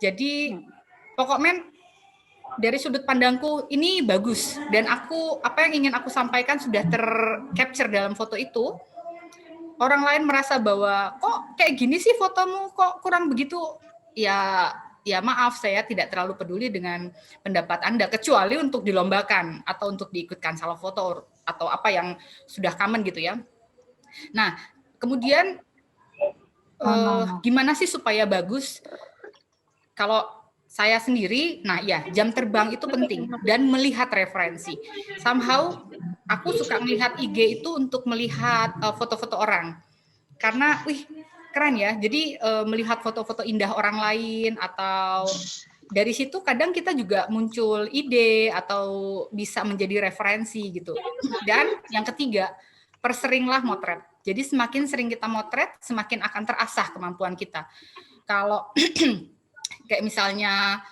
Jadi pokoknya dari sudut pandangku ini bagus dan apa yang ingin aku sampaikan sudah tercapture dalam foto itu, orang lain merasa bahwa kok kayak gini sih fotomu, kok kurang begitu, ya maaf, saya tidak terlalu peduli dengan pendapat Anda kecuali untuk dilombakan atau untuk diikutkan salah foto atau apa yang sudah common gitu ya. Nah, kemudian gimana sih supaya bagus? Kalau saya sendiri, nah ya, jam terbang itu penting dan melihat referensi. Somehow aku suka melihat IG itu untuk melihat foto-foto orang. Karena keren ya. Jadi melihat foto-foto indah orang lain atau dari situ kadang kita juga muncul ide atau bisa menjadi referensi gitu. Dan yang ketiga, perseringlah motret. Jadi semakin sering kita motret, semakin akan terasah kemampuan kita. Kalau kayak misalnya,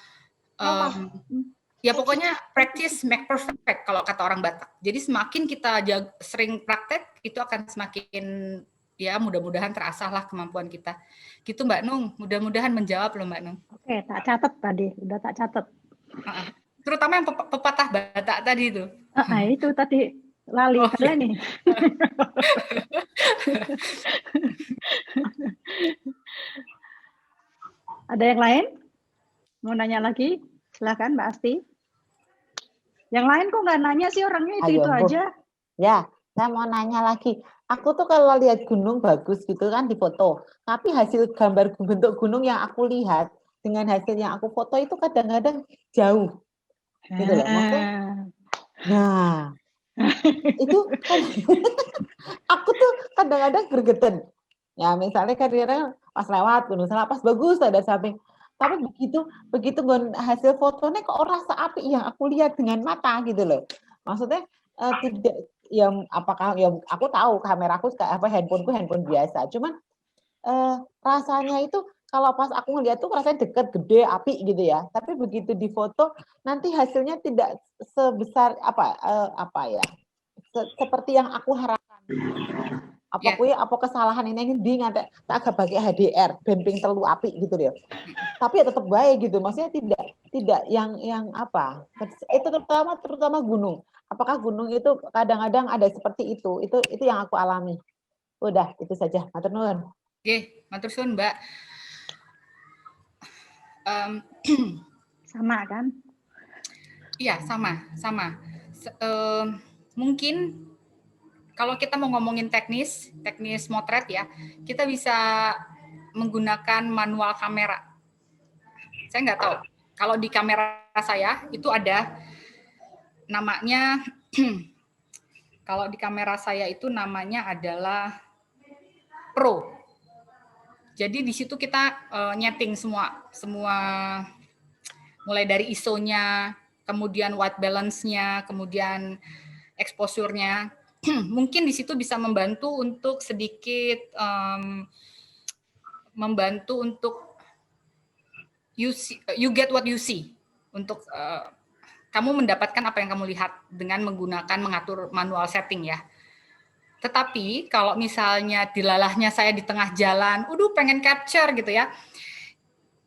ya pokoknya practice make perfect kalau kata orang Batak. Jadi semakin kita sering praktek, itu akan semakin ya mudah-mudahan terasah lah kemampuan kita. Gitu Mbak Nung, mudah-mudahan menjawab loh Mbak Nung. Oke, tak catat tadi, udah tak catat. Terutama yang pepatah Batak tadi itu. Itu tadi lali kalian nih. Ada yang lain? Mau nanya lagi? Silakan Mbak Asti. Yang lain kok nggak nanya sih, orangnya itu aja. Ya, saya mau nanya lagi. Aku tuh kalau lihat gunung bagus gitu kan di foto, tapi hasil gambar bentuk gunung yang aku lihat dengan hasil yang aku foto itu kadang-kadang jauh. Gitu loh. Maksudnya, nah, itu kan, aku tuh kadang-kadang gregetan. Ya misalnya kadang-kadang pas lewat Gunung Salapas bagus ada samping, tapi begitu hasil fotonya kok orang seapi yang aku lihat dengan mata gitu loh. Maksudnya tidak yang apakah yang aku tahu kameraku handphoneku handphone biasa, cuman rasanya itu kalau pas aku ngeliat tuh rasanya deket, gede, api gitu ya. Tapi begitu di foto nanti hasilnya tidak sebesar seperti yang aku harapkan. Apa kesalahan ini ngantek tak agak pakai HDR, bemping terlalu api gitu ya. Tapi ya tetap baik gitu. Maksudnya tidak yang apa? Itu terutama gunung. Apakah gunung itu kadang-kadang ada seperti itu? Itu yang aku alami. Udah, itu saja. Matur nuwun. Oke, matur suwun, Mbak. Sama kan? Iya, sama. Mungkin kalau kita mau ngomongin teknis motret ya, kita bisa menggunakan manual kamera. Saya nggak tahu. Kalau di kamera saya itu ada namanya, kalau di kamera saya itu namanya adalah Pro. Jadi di situ kita nyeting semua mulai dari ISO-nya, kemudian white balance-nya, kemudian exposure-nya. Mungkin di situ bisa membantu untuk sedikit membantu untuk you get what you see, untuk kamu mendapatkan apa yang kamu lihat dengan mengatur manual setting ya. Tetapi kalau misalnya dilalahnya saya di tengah jalan, pengen capture gitu ya,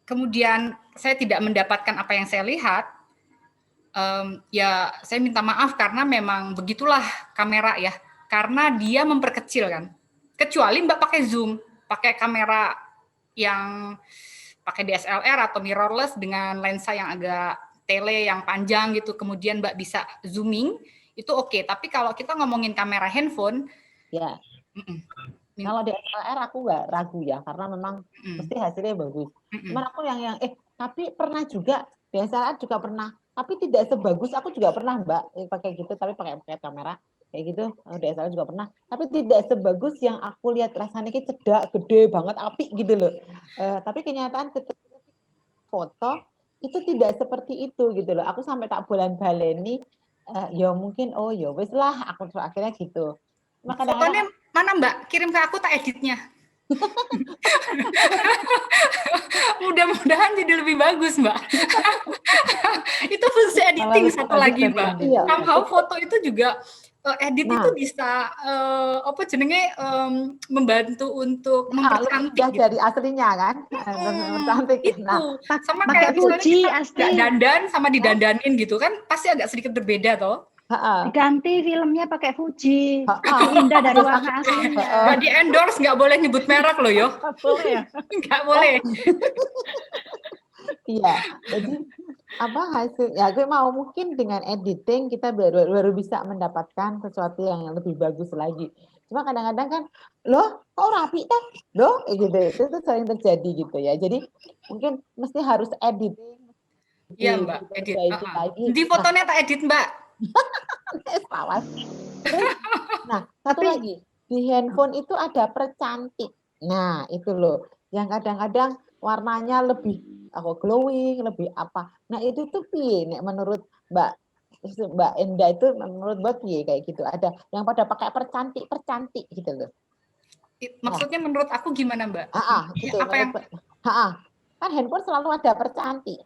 kemudian saya tidak mendapatkan apa yang saya lihat, ya saya minta maaf karena memang begitulah kamera ya, karena dia memperkecil kan. Kecuali Mbak pakai zoom, pakai kamera yang pakai DSLR atau mirrorless dengan lensa yang agak tele yang panjang gitu, kemudian Mbak bisa zooming, itu oke. Tapi kalau kita ngomongin kamera handphone, ya. Kalau DSLR aku nggak ragu ya, karena memang mesti hasilnya bagus. Cuman aku yang tapi pernah juga DSLR juga pernah. Tapi tidak sebagus, aku juga pernah Mbak pakai gitu, tapi pakai kamera kayak gitu, DSLR juga pernah. Tapi tidak sebagus yang aku lihat, rasanya kayak cedak, gede banget, api gitu loh. Tapi kenyataan ketika foto itu tidak seperti itu gitu loh. Aku sampai tak baleni, ya mungkin ya wes lah, aku akhirnya gitu. Fotonya mana Mbak? Kirim ke aku tak editnya. Mudah-mudahan jadi lebih bagus Mbak. Itu fungsi editing satu lagi Mbak. Somehow foto itu juga edit Nah. itu bisa apa jenenge membantu untuk Lebih mempercantik indah gitu. dari aslinya kan. Mempercantik. Itu Nah, sama pakai kayak misalnya Fuji, kita Asti. nggak dandan sama didandanin gitu kan pasti agak sedikit berbeda toh. Diganti filmnya pakai Fuji. Ha-ha. Lebih indah dari warna aslinya. Nggak di endorse, nggak boleh nyebut merek loh yo. Boleh ya? Nggak boleh. Iya, jadi apa hasil ya gue mau mungkin dengan editing kita baru bisa mendapatkan sesuatu yang lebih bagus lagi. Cuma kadang-kadang kan loh kok rapi kan loh gitu itu sering terjadi gitu ya. Jadi mungkin mesti harus editing. Iya Mbak, edit. Lagi. Di fotonya tak edit Mbak. Salah. Nah satu lagi di handphone itu ada percantik. Nah itu loh yang kadang-kadang warnanya lebih glowing, lebih apa. Nah itu tuh piye nek menurut Mbak Enda itu menurut Mbak piye kayak gitu. Ada yang pada pakai percantik gitu loh. Maksudnya menurut aku gimana Mbak? Gitu. Apa yang kan handphone selalu ada percantik.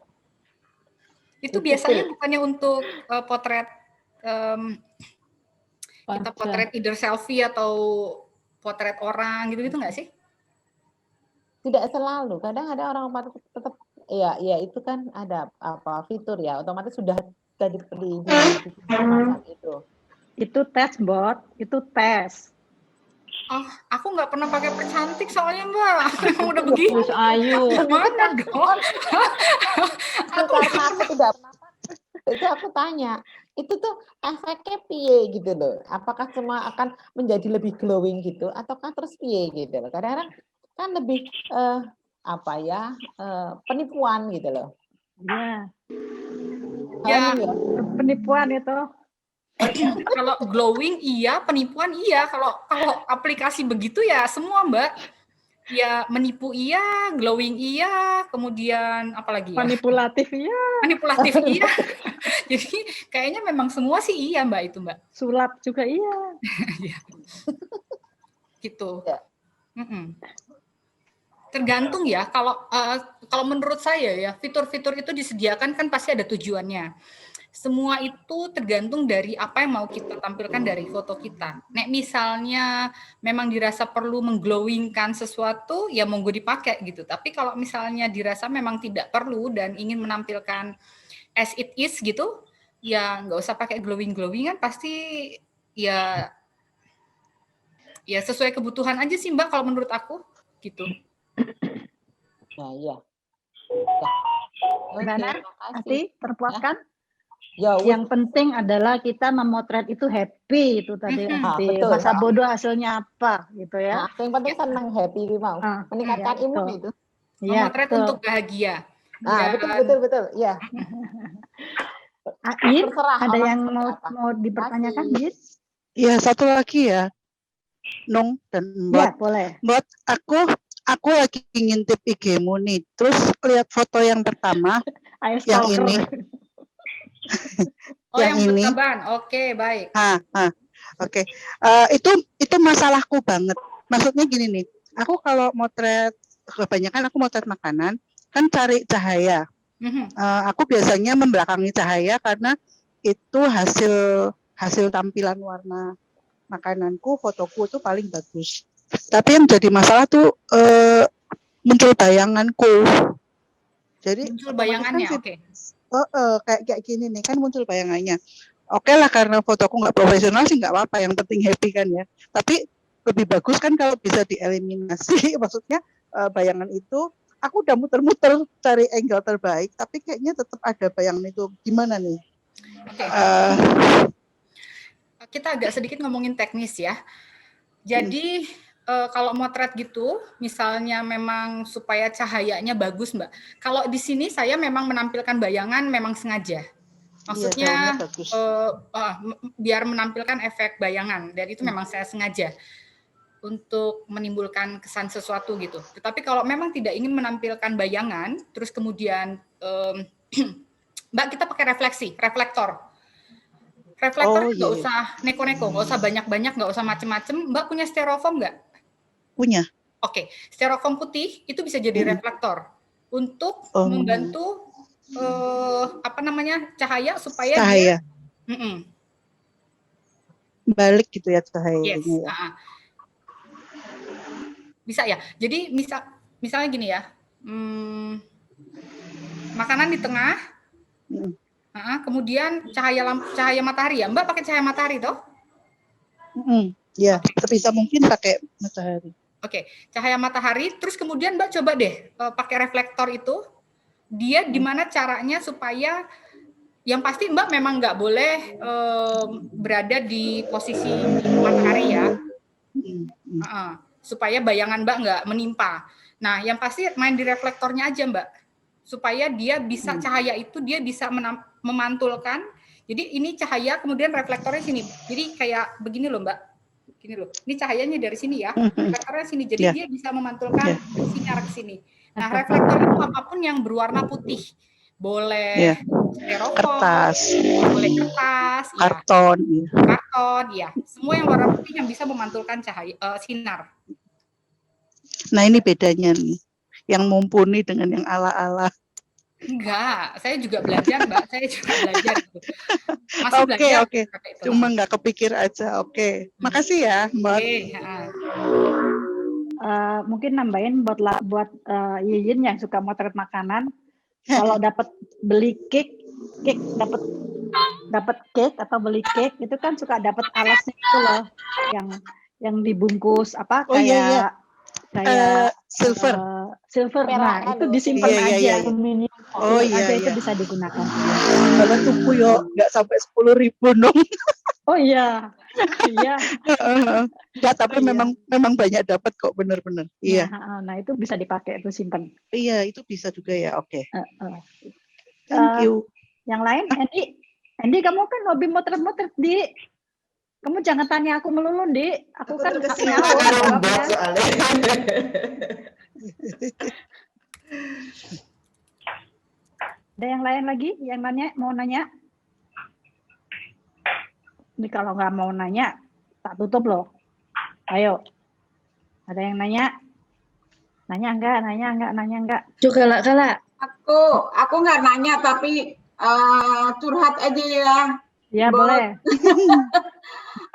Itu biasanya bukannya untuk potret kita potret either selfie atau potret orang gitu-gitu nggak sih? Tidak selalu. Kadang ada orang tetap ya itu kan ada apa fitur ya otomatis sudah dibeli itu. Itu tes bot, itu tes. Oh, aku nggak pernah pakai percantik soalnya Mbak. Emang udah begitu. Terus Ayu. Mana dong? Aku tidak pernah. Itu aku tanya, itu tuh efeknya piye gitu loh. Apakah semua akan menjadi lebih glowing gitu, ataukah terus piye gitu loh. Kadang-kadang kan lebih penipuan gitu loh. Ya. Penipuan itu. Kalau glowing iya, penipuan iya. Kalau aplikasi begitu ya semua Mbak. Ya menipu iya, glowing iya, kemudian apa lagi ya? Manipulatif iya. Manipulatif iya. Jadi kayaknya memang semua sih iya Mbak itu Mbak. Sulap juga iya. Gitu. Tergantung ya. Kalau menurut saya ya fitur-fitur itu disediakan kan pasti ada tujuannya. Semua itu tergantung dari apa yang mau kita tampilkan dari foto kita. Nek misalnya memang dirasa perlu mengglowingkan sesuatu, ya monggo dipakai gitu. Tapi kalau misalnya dirasa memang tidak perlu dan ingin menampilkan as it is gitu, ya nggak usah pakai glowing-glowingan. Pasti ya sesuai kebutuhan aja sih Mbak kalau menurut aku gitu. Nah iya. Gimana? Asti terpuaskan? Ya, yang penting adalah kita memotret itu happy itu tadi Asti. Masa bodoh hasilnya apa gitu ya. Nah, yang penting senang happy mau. Meningkatkan imun itu. Memotret untuk bahagia. Betul. Ya. Ain, ada yang mau dipertanyakan, Gis? Ya, satu lagi ya. Nung dan Mbak. Ya, boleh. Mbak, aku lagi ngintip IG-mu nih. Terus lihat foto yang pertama yang ini. yang ini. Oke, baik. Oke. Itu masalahku banget. Maksudnya gini nih. Aku kalau motret kebanyakan aku motret makanan kan cari cahaya. Aku biasanya membelakangi cahaya karena itu hasil tampilan warna makananku, fotoku itu paling bagus. Tapi yang jadi masalah tuh muncul bayanganku. Jadi muncul bayangannya, oke. Kayak gini nih kan muncul bayangannya. Oke lah karena fotoku nggak profesional sih nggak apa-apa, yang penting happy kan ya. Tapi lebih bagus kan kalau bisa dieliminasi. Maksudnya bayangan itu aku udah muter-muter cari angle terbaik, tapi kayaknya tetap ada bayangan itu. Gimana nih? Oke. Kita agak sedikit ngomongin teknis ya. Jadi kalau motret gitu, misalnya memang supaya cahayanya bagus, Mbak. Kalau di sini saya memang menampilkan bayangan memang sengaja. Maksudnya biar menampilkan efek bayangan, dan itu memang saya sengaja untuk menimbulkan kesan sesuatu gitu. Tetapi kalau memang tidak ingin menampilkan bayangan, terus kemudian Mbak kita pakai reflektor. Reflektor nggak usah neko-neko, nggak usah banyak-banyak, nggak usah macem-macem. Mbak punya styrofoam nggak? Punya. Oke, styrofoam putih itu bisa jadi reflektor untuk membantu cahaya supaya cahaya. balik gitu ya Yes, cahayanya ya. Bisa ya. Jadi misalnya gini ya, makanan di tengah, kemudian cahaya matahari ya. Mbak pakai cahaya matahari toh? Ya, sebisa mungkin pakai matahari. Oke, cahaya matahari. Terus kemudian Mbak coba deh pakai reflektor itu. Dia gimana caranya supaya yang pasti Mbak memang nggak boleh berada di posisi matahari ya, supaya bayangan Mbak nggak menimpa. Nah, yang pasti main di reflektornya aja Mbak, supaya dia bisa cahaya itu dia bisa memantulkan. Jadi ini cahaya kemudian reflektornya sini. Jadi kayak begini loh Mbak, gini loh. Ini cahayanya dari sini ya, reflektornya sini. Jadi dia bisa memantulkan sinar ke sini. Nah, reflektor itu apapun yang berwarna putih. Boleh styrofoam, kertas, boleh kertas, karton, karton, ya. Semua yang warna putih yang bisa memantulkan cahaya sinar. Nah, ini bedanya nih. Yang mumpuni dengan yang ala-ala. Enggak, saya juga belajar, Mbak. Saya juga belajar. Masih belajar. Oke. Cuma nggak kepikir aja. Oke. Makasih ya, Mbak. Mungkin nambahin buat Yiyin yang suka motret makanan, kalau dapat beli cake dapat cake atau beli cake itu kan suka dapat alasnya itu loh, yang dibungkus apa kayak silver. Nah, itu disimpan aja. Itu bisa digunakan. Kalau tuku yo nggak sampai 10.000 dong. Oh iya. Enggak, tapi memang banyak dapat kok, bener-bener. Iya. Nah, itu bisa dipakai, itu simpan. Iya, itu bisa juga ya. Oke. Thank you. Yang lain, Andy, kamu kan hobi motret-motret, Di. Kamu jangan tanya aku melulu, Di. Aku kan kesini soalnya. Ada yang lain lagi yang mau nanya? Ini kalau nggak mau nanya, tak tutup loh. Ayo. Ada yang nanya? Nanya enggak? Juga lah. Aku nggak nanya, tapi curhat aja ya. Ya, boleh.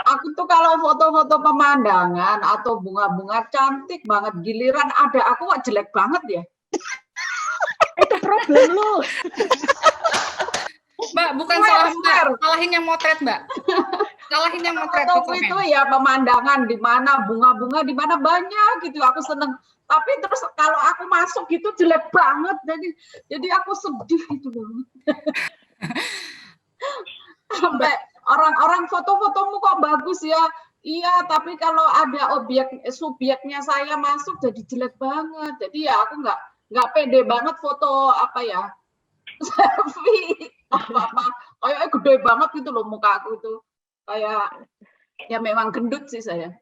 Aku tuh kalau foto-foto pemandangan atau bunga-bunga cantik banget, giliran ada aku kok jelek banget ya. Itu problem lu. Mbak, bukan salah Mbak, salahin yang motret, Mbak. Salahin yang motret. Foto itu ya pemandangan di mana, bunga-bunga di mana banyak gitu. Aku seneng. Tapi terus kalau aku masuk gitu jelek banget. Jadi aku sedih gitu banget. Sampai orang-orang foto-fotomu kok bagus ya. Iya, tapi kalau ada subjeknya saya masuk jadi jelek banget. Jadi ya aku nggak pede banget foto apa ya, selfie apa kayak gede banget gitu loh muka aku itu, kayak ya memang gendut sih saya.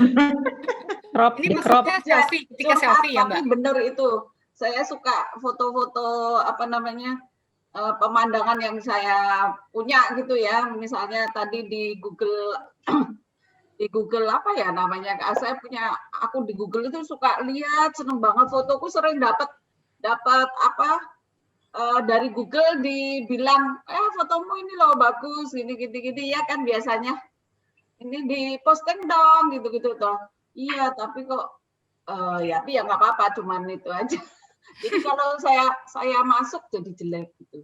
Ini maksudnya selfie, ketika selfie ya Mbak. Bener itu, saya suka foto-foto apa namanya pemandangan yang saya punya gitu ya. Misalnya tadi di Google apa ya namanya, saya punya akun di Google itu suka lihat, seneng banget fotoku, sering dapat apa dari Google dibilang fotomu ini loh bagus gini ya kan, biasanya ini di posting dong gitu toh. Iya, tapi kok tapi ya nggak apa-apa, cuman itu aja. Jadi kalau saya masuk jadi jelek gitu.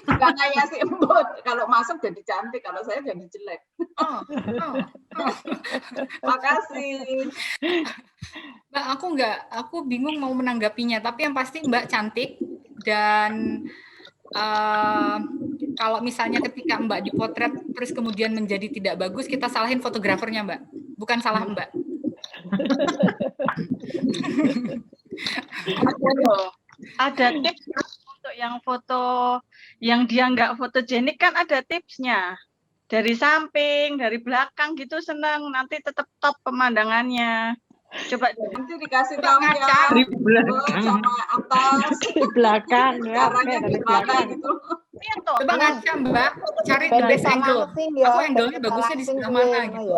Nggak kayak si Embot, kalau masuk jadi cantik, kalau saya jadi jelek. Makasih. Mbak, aku bingung mau menanggapinya, tapi yang pasti Mbak cantik, dan kalau misalnya ketika Mbak dipotret terus kemudian menjadi tidak bagus, kita salahin fotografernya Mbak, bukan salah Mbak. Ada tips untuk yang foto yang dia nggak fotogenik, kan ada tipsnya. Dari samping, dari belakang gitu seneng, nanti tetap top pemandangannya. Coba nanti dikasih tahu ya, dari belakang sama atas, di belakang ya, caranya gimana gitu. Coba ngaca Mbak, cari the best angle. Aku angle-nya bagusnya di sebelah mana gitu.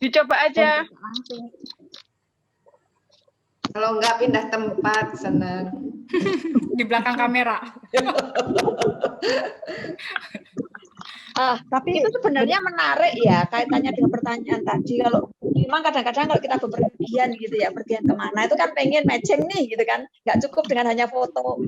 Dicoba aja. Kalau nggak pindah tempat, senang. Di belakang kamera. Tapi itu sebenarnya menarik ya kaitannya dengan pertanyaan tadi. Kalau memang kadang-kadang kalau kita bepergian gitu ya, pergian kemana itu kan pengen matching nih gitu kan, nggak cukup dengan hanya foto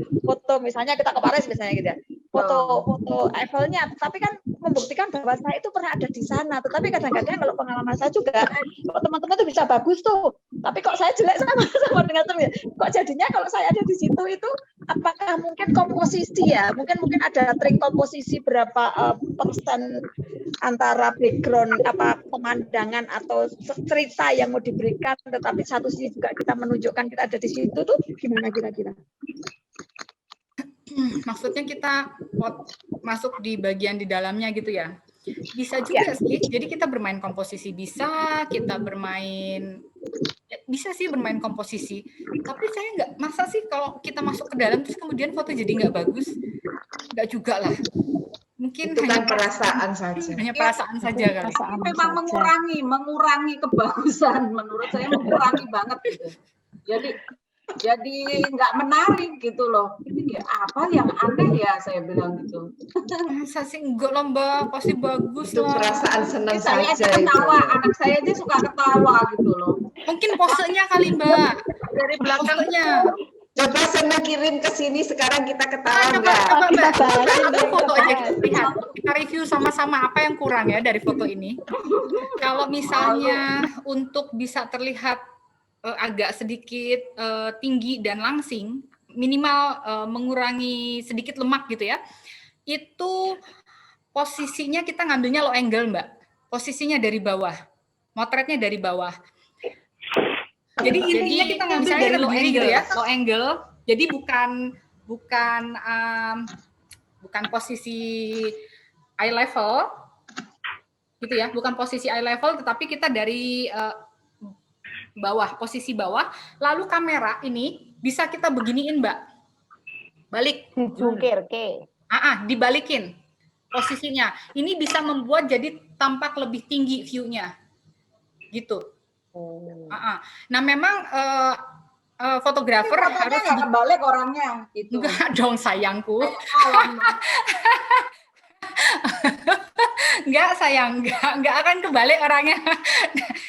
misalnya kita ke Paris misalnya gitu ya, foto Eiffelnya, tapi kan membuktikan bahwa saya itu pernah ada di sana. Tetapi kadang-kadang kalau pengalaman saya juga, kok teman-teman tuh bisa bagus tuh, tapi kok saya jelek sama dengan teman. Kok jadinya kalau saya ada di situ itu, apakah mungkin komposisi ya? Mungkin ada trik komposisi berapa persen antara background pemandangan atau cerita yang mau diberikan, tetapi satu sisi juga kita menunjukkan kita ada di situ tuh gimana kira-kira? Maksudnya kita masuk di bagian di dalamnya gitu ya? Bisa juga sih. Jadi kita bermain komposisi bisa, kita bermain sih bermain komposisi. Tapi saya nggak, masa sih kalau kita masuk ke dalam terus kemudian foto jadi nggak bagus? Nggak juga lah. Mungkin itu hanya kan perasaan saja. Hanya perasaan saja kali. Memang mengurangi kebagusan, menurut saya mengurangi banget gitu. Jadi nggak menarik gitu loh. Ini apa yang aneh ya, saya bilang gitu. Masa sih enggak lah Mbak, pasti bagus itu lah. Perasaan senang saja ketawa, anak saya aja suka ketawa gitu loh. Mungkin posenya kali Mbak, dari belakangnya. Coba Sena kirim ke sini sekarang kita ketawa enggak? Coba Mbak, satu foto aja kita lihat. Kita review sama-sama apa yang kurang ya dari foto ini. Kalau misalnya untuk bisa terlihat agak sedikit tinggi dan langsing, minimal mengurangi sedikit lemak gitu ya, itu posisinya kita ngambilnya low angle Mbak, posisinya dari bawah, motretnya dari bawah. Jadi intinya kita ngambil dari low angle ya, low angle. Jadi bukan posisi eye level, gitu ya, bukan posisi eye level, tetapi kita dari bawah, posisi bawah, lalu kamera ini bisa kita beginiin Mbak, balik, dijungkir dibalikin posisinya, ini bisa membuat jadi tampak lebih tinggi view-nya, gitu. Nah memang fotografer harus nggak kebalik orangnya, gitu. Enggak dong sayangku. Enggak sayang, enggak akan kebalik orangnya.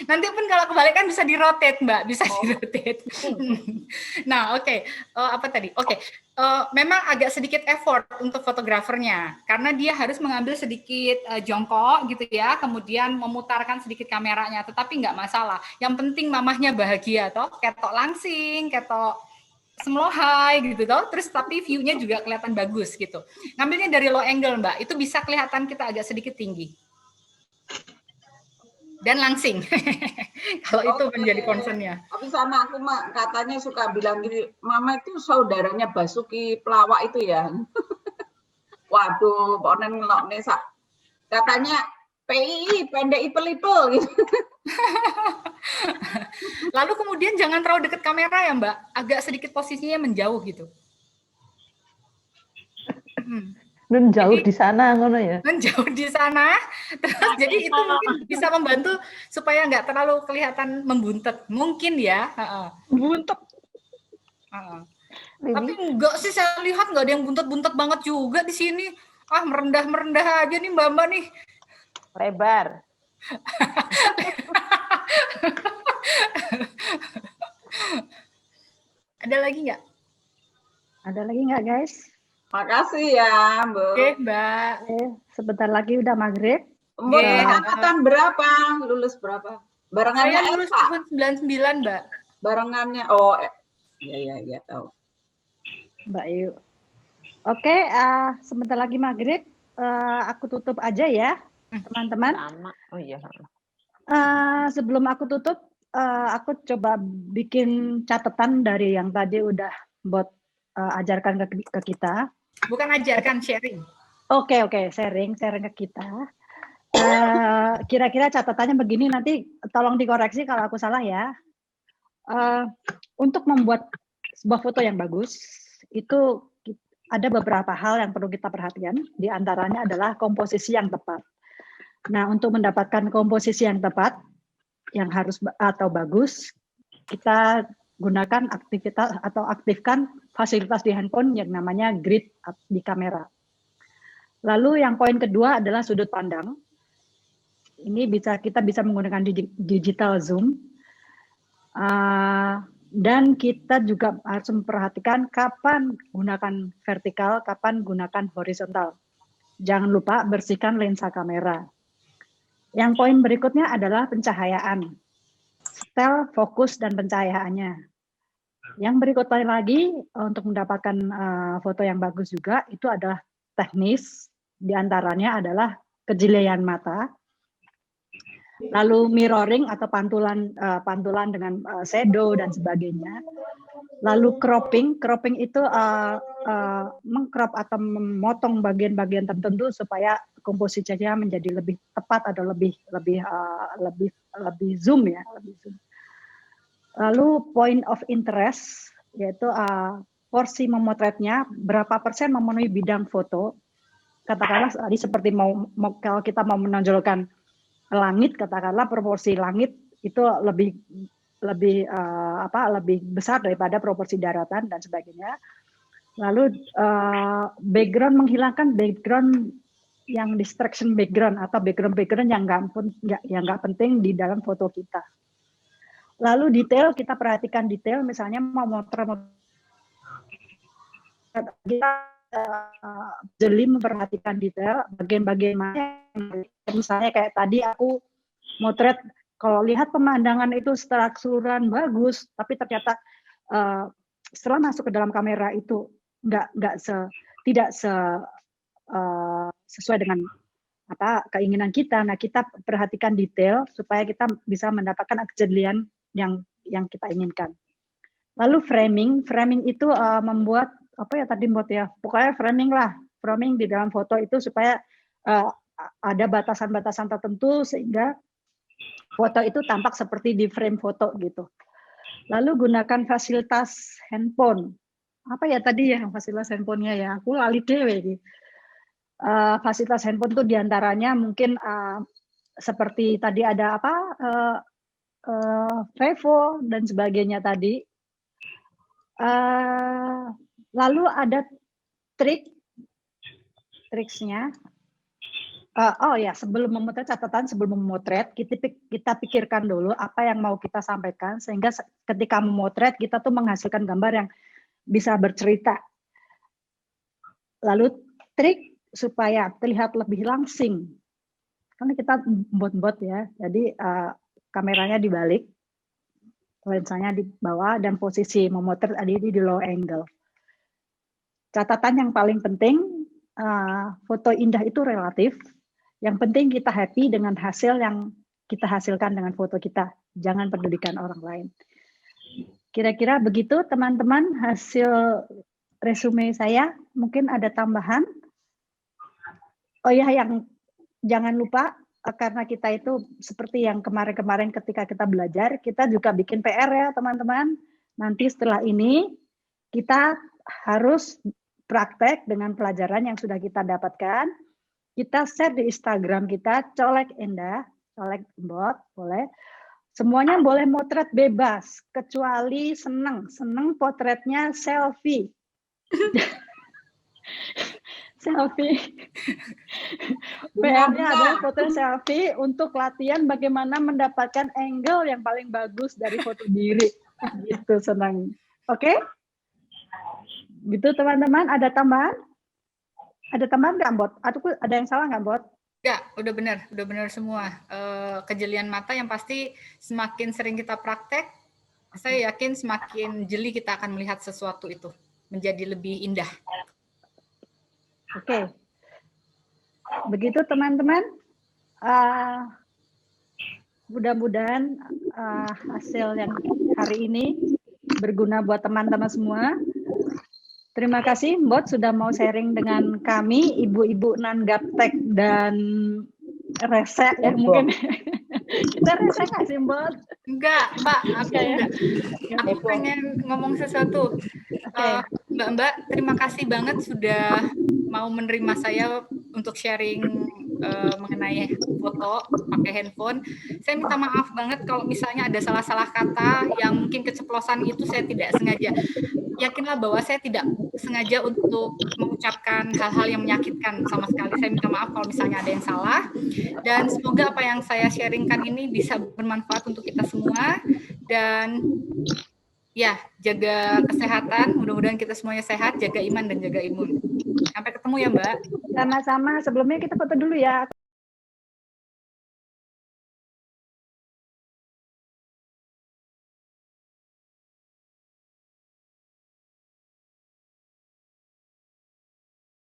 Nanti pun kalau kebalik kan bisa di-rotate Mbak, bisa di-rotate. Nah oke. Apa tadi? Oke. Memang agak sedikit effort untuk fotografernya, karena dia harus mengambil sedikit jongkok gitu ya, kemudian memutarkan sedikit kameranya, tetapi nggak masalah. Yang penting mamahnya bahagia toh, ketok langsing, ketok semlohai gitu toh, terus tapi view-nya juga kelihatan bagus gitu. Ngambilnya dari low angle Mbak, itu bisa kelihatan kita agak sedikit tinggi dan langsing. Kalau itu menjadi concern-nya. Tapi sama aku katanya suka bilang gini, Mama itu saudaranya Basuki Pelawak itu ya. Waduh, pokoknya ngeloknya katanya PI pendek ipel-ipel gitu. Lalu kemudian jangan terlalu dekat kamera ya Mbak, agak sedikit posisinya menjauh gitu. Menjauh di sana ngono ya. Menjauh di sana, terus jadi itu mungkin bisa membantu supaya nggak terlalu kelihatan membuntet, mungkin ya. Buntet. Tapi enggak sih, saya lihat nggak ada yang buntet-buntet banget juga di sini. Merendah aja nih Mbak nih. Lebar. Ada lagi nggak? Ada lagi nggak guys? Makasih ya Mbak. Oke Mbak. Sebentar lagi udah maghrib. Mbak angkatan berapa? Lulus berapa? Barengannya saya lulus tahun 99 Mbak. Barengannya, iya tahu. Mbak Yu. Oke, sebentar lagi maghrib. Aku tutup aja ya teman-teman. Oh iya. Sebelum aku tutup, aku coba bikin catatan dari yang tadi udah Bot ajarkan ke kita. Bukan ajarkan, sharing. Oke, sharing ke kita. Kira-kira catatannya begini, nanti tolong dikoreksi kalau aku salah ya. Untuk membuat sebuah foto yang bagus, itu ada beberapa hal yang perlu kita perhatikan. Di antaranya adalah komposisi yang tepat. Nah, untuk mendapatkan komposisi yang tepat, yang harus atau bagus, kita gunakan aktivitas atau aktifkan fasilitas di handphone yang namanya grid di kamera. Lalu yang poin kedua adalah sudut pandang. Ini kita bisa menggunakan digital zoom. Dan kita juga harus memperhatikan kapan gunakan vertikal, kapan gunakan horizontal. Jangan lupa bersihkan lensa kamera. Yang poin berikutnya adalah pencahayaan. Setel, fokus, dan pencahayaannya. Yang berikutnya lagi untuk mendapatkan foto yang bagus juga itu adalah teknis. Di antaranya adalah kejelian mata, lalu mirroring atau pantulan dengan shadow dan sebagainya. Lalu cropping itu mengcrop atau memotong bagian-bagian tertentu supaya komposisinya menjadi lebih tepat atau lebih zoom ya, lebih zoom. Lalu point of interest yaitu porsi memotretnya berapa persen memenuhi bidang foto. Katakanlah tadi seperti kalau kita mau menonjolkan langit, katakanlah proporsi langit itu lebih besar daripada proporsi daratan dan sebagainya. Lalu background, menghilangkan background yang distraction background atau background yang nggak penting di dalam foto kita. Lalu detail, kita perhatikan detail, misalnya mau motret kita jeli memperhatikan detail bagian-bagian mana, misalnya kayak tadi aku motret, kalau lihat pemandangan itu secara keseluruhan bagus, tapi ternyata setelah masuk ke dalam kamera itu tidak sesuai dengan keinginan kita. Nah, kita perhatikan detail supaya kita bisa mendapatkan kejelian yang kita inginkan. Lalu framing itu membuat pokoknya framing di dalam foto itu supaya ada batasan-batasan tertentu sehingga foto itu tampak seperti di frame foto gitu. Lalu gunakan fasilitas handphone. Apa ya tadi ya fasilitas handphonenya ya? Aku lali dewe. Fasilitas handphone itu diantaranya mungkin seperti tadi ada Revo dan sebagainya tadi. Lalu ada triksnya. Sebelum memotret, catatan sebelum memotret, kita pikirkan dulu apa yang mau kita sampaikan, sehingga ketika memotret kita tuh menghasilkan gambar yang bisa bercerita. Lalu trik supaya terlihat lebih langsing, karena kita bot ya, jadi kameranya dibalik, lensanya di bawah, dan posisi memotret ada di low angle. Catatan yang paling penting, foto indah itu relatif. Yang penting kita happy dengan hasil yang kita hasilkan dengan foto kita. Jangan pedulikan orang lain. Kira-kira begitu teman-teman hasil resume saya. Mungkin ada tambahan. Oh ya, yang jangan lupa, karena kita itu seperti yang kemarin-kemarin ketika kita belajar, kita juga bikin PR ya teman-teman. Nanti setelah ini kita harus praktek dengan pelajaran yang sudah kita dapatkan. Kita share di Instagram kita, colek Endah, colek bot, boleh. Semuanya boleh motret bebas, kecuali seneng potretnya selfie. Selfie. PR-nya adalah foto selfie untuk latihan bagaimana mendapatkan angle yang paling bagus dari foto diri. Gitu, senang. Oke? Gitu teman-teman, ada tambahan? Ada tambahan nggak, Bot? Atau ada yang salah nggak, Bot? Enggak, udah benar semua. Kejelian mata yang pasti semakin sering kita praktek, saya yakin semakin jeli kita akan melihat sesuatu itu menjadi lebih indah. Oke. Begitu teman-teman. Mudah-mudahan hasil yang hari ini berguna buat teman-teman semua. Terima kasih Mbot sudah mau sharing dengan kami, Ibu-ibu Nanggaptek dan Rese ya mungkin. Kita Rese nggak sih Mbot? Enggak, Mbak. Aku pengen ngomong sesuatu. Mbak, terima kasih banget sudah mau menerima saya untuk sharing mengenai foto pakai handphone. Saya minta maaf banget kalau misalnya ada salah-salah kata yang mungkin keceplosan itu saya tidak sengaja. Yakinlah bahwa saya tidak sengaja untuk mengucapkan hal-hal yang menyakitkan sama sekali. Saya minta maaf kalau misalnya ada yang salah. Dan semoga apa yang saya sharingkan ini bisa bermanfaat untuk kita semua. Dan ya, jaga kesehatan. Mudah-mudahan kita semuanya sehat, jaga iman dan jaga imun. Sampai ketemu ya, Mbak. Sama-sama. Sebelumnya kita foto dulu ya.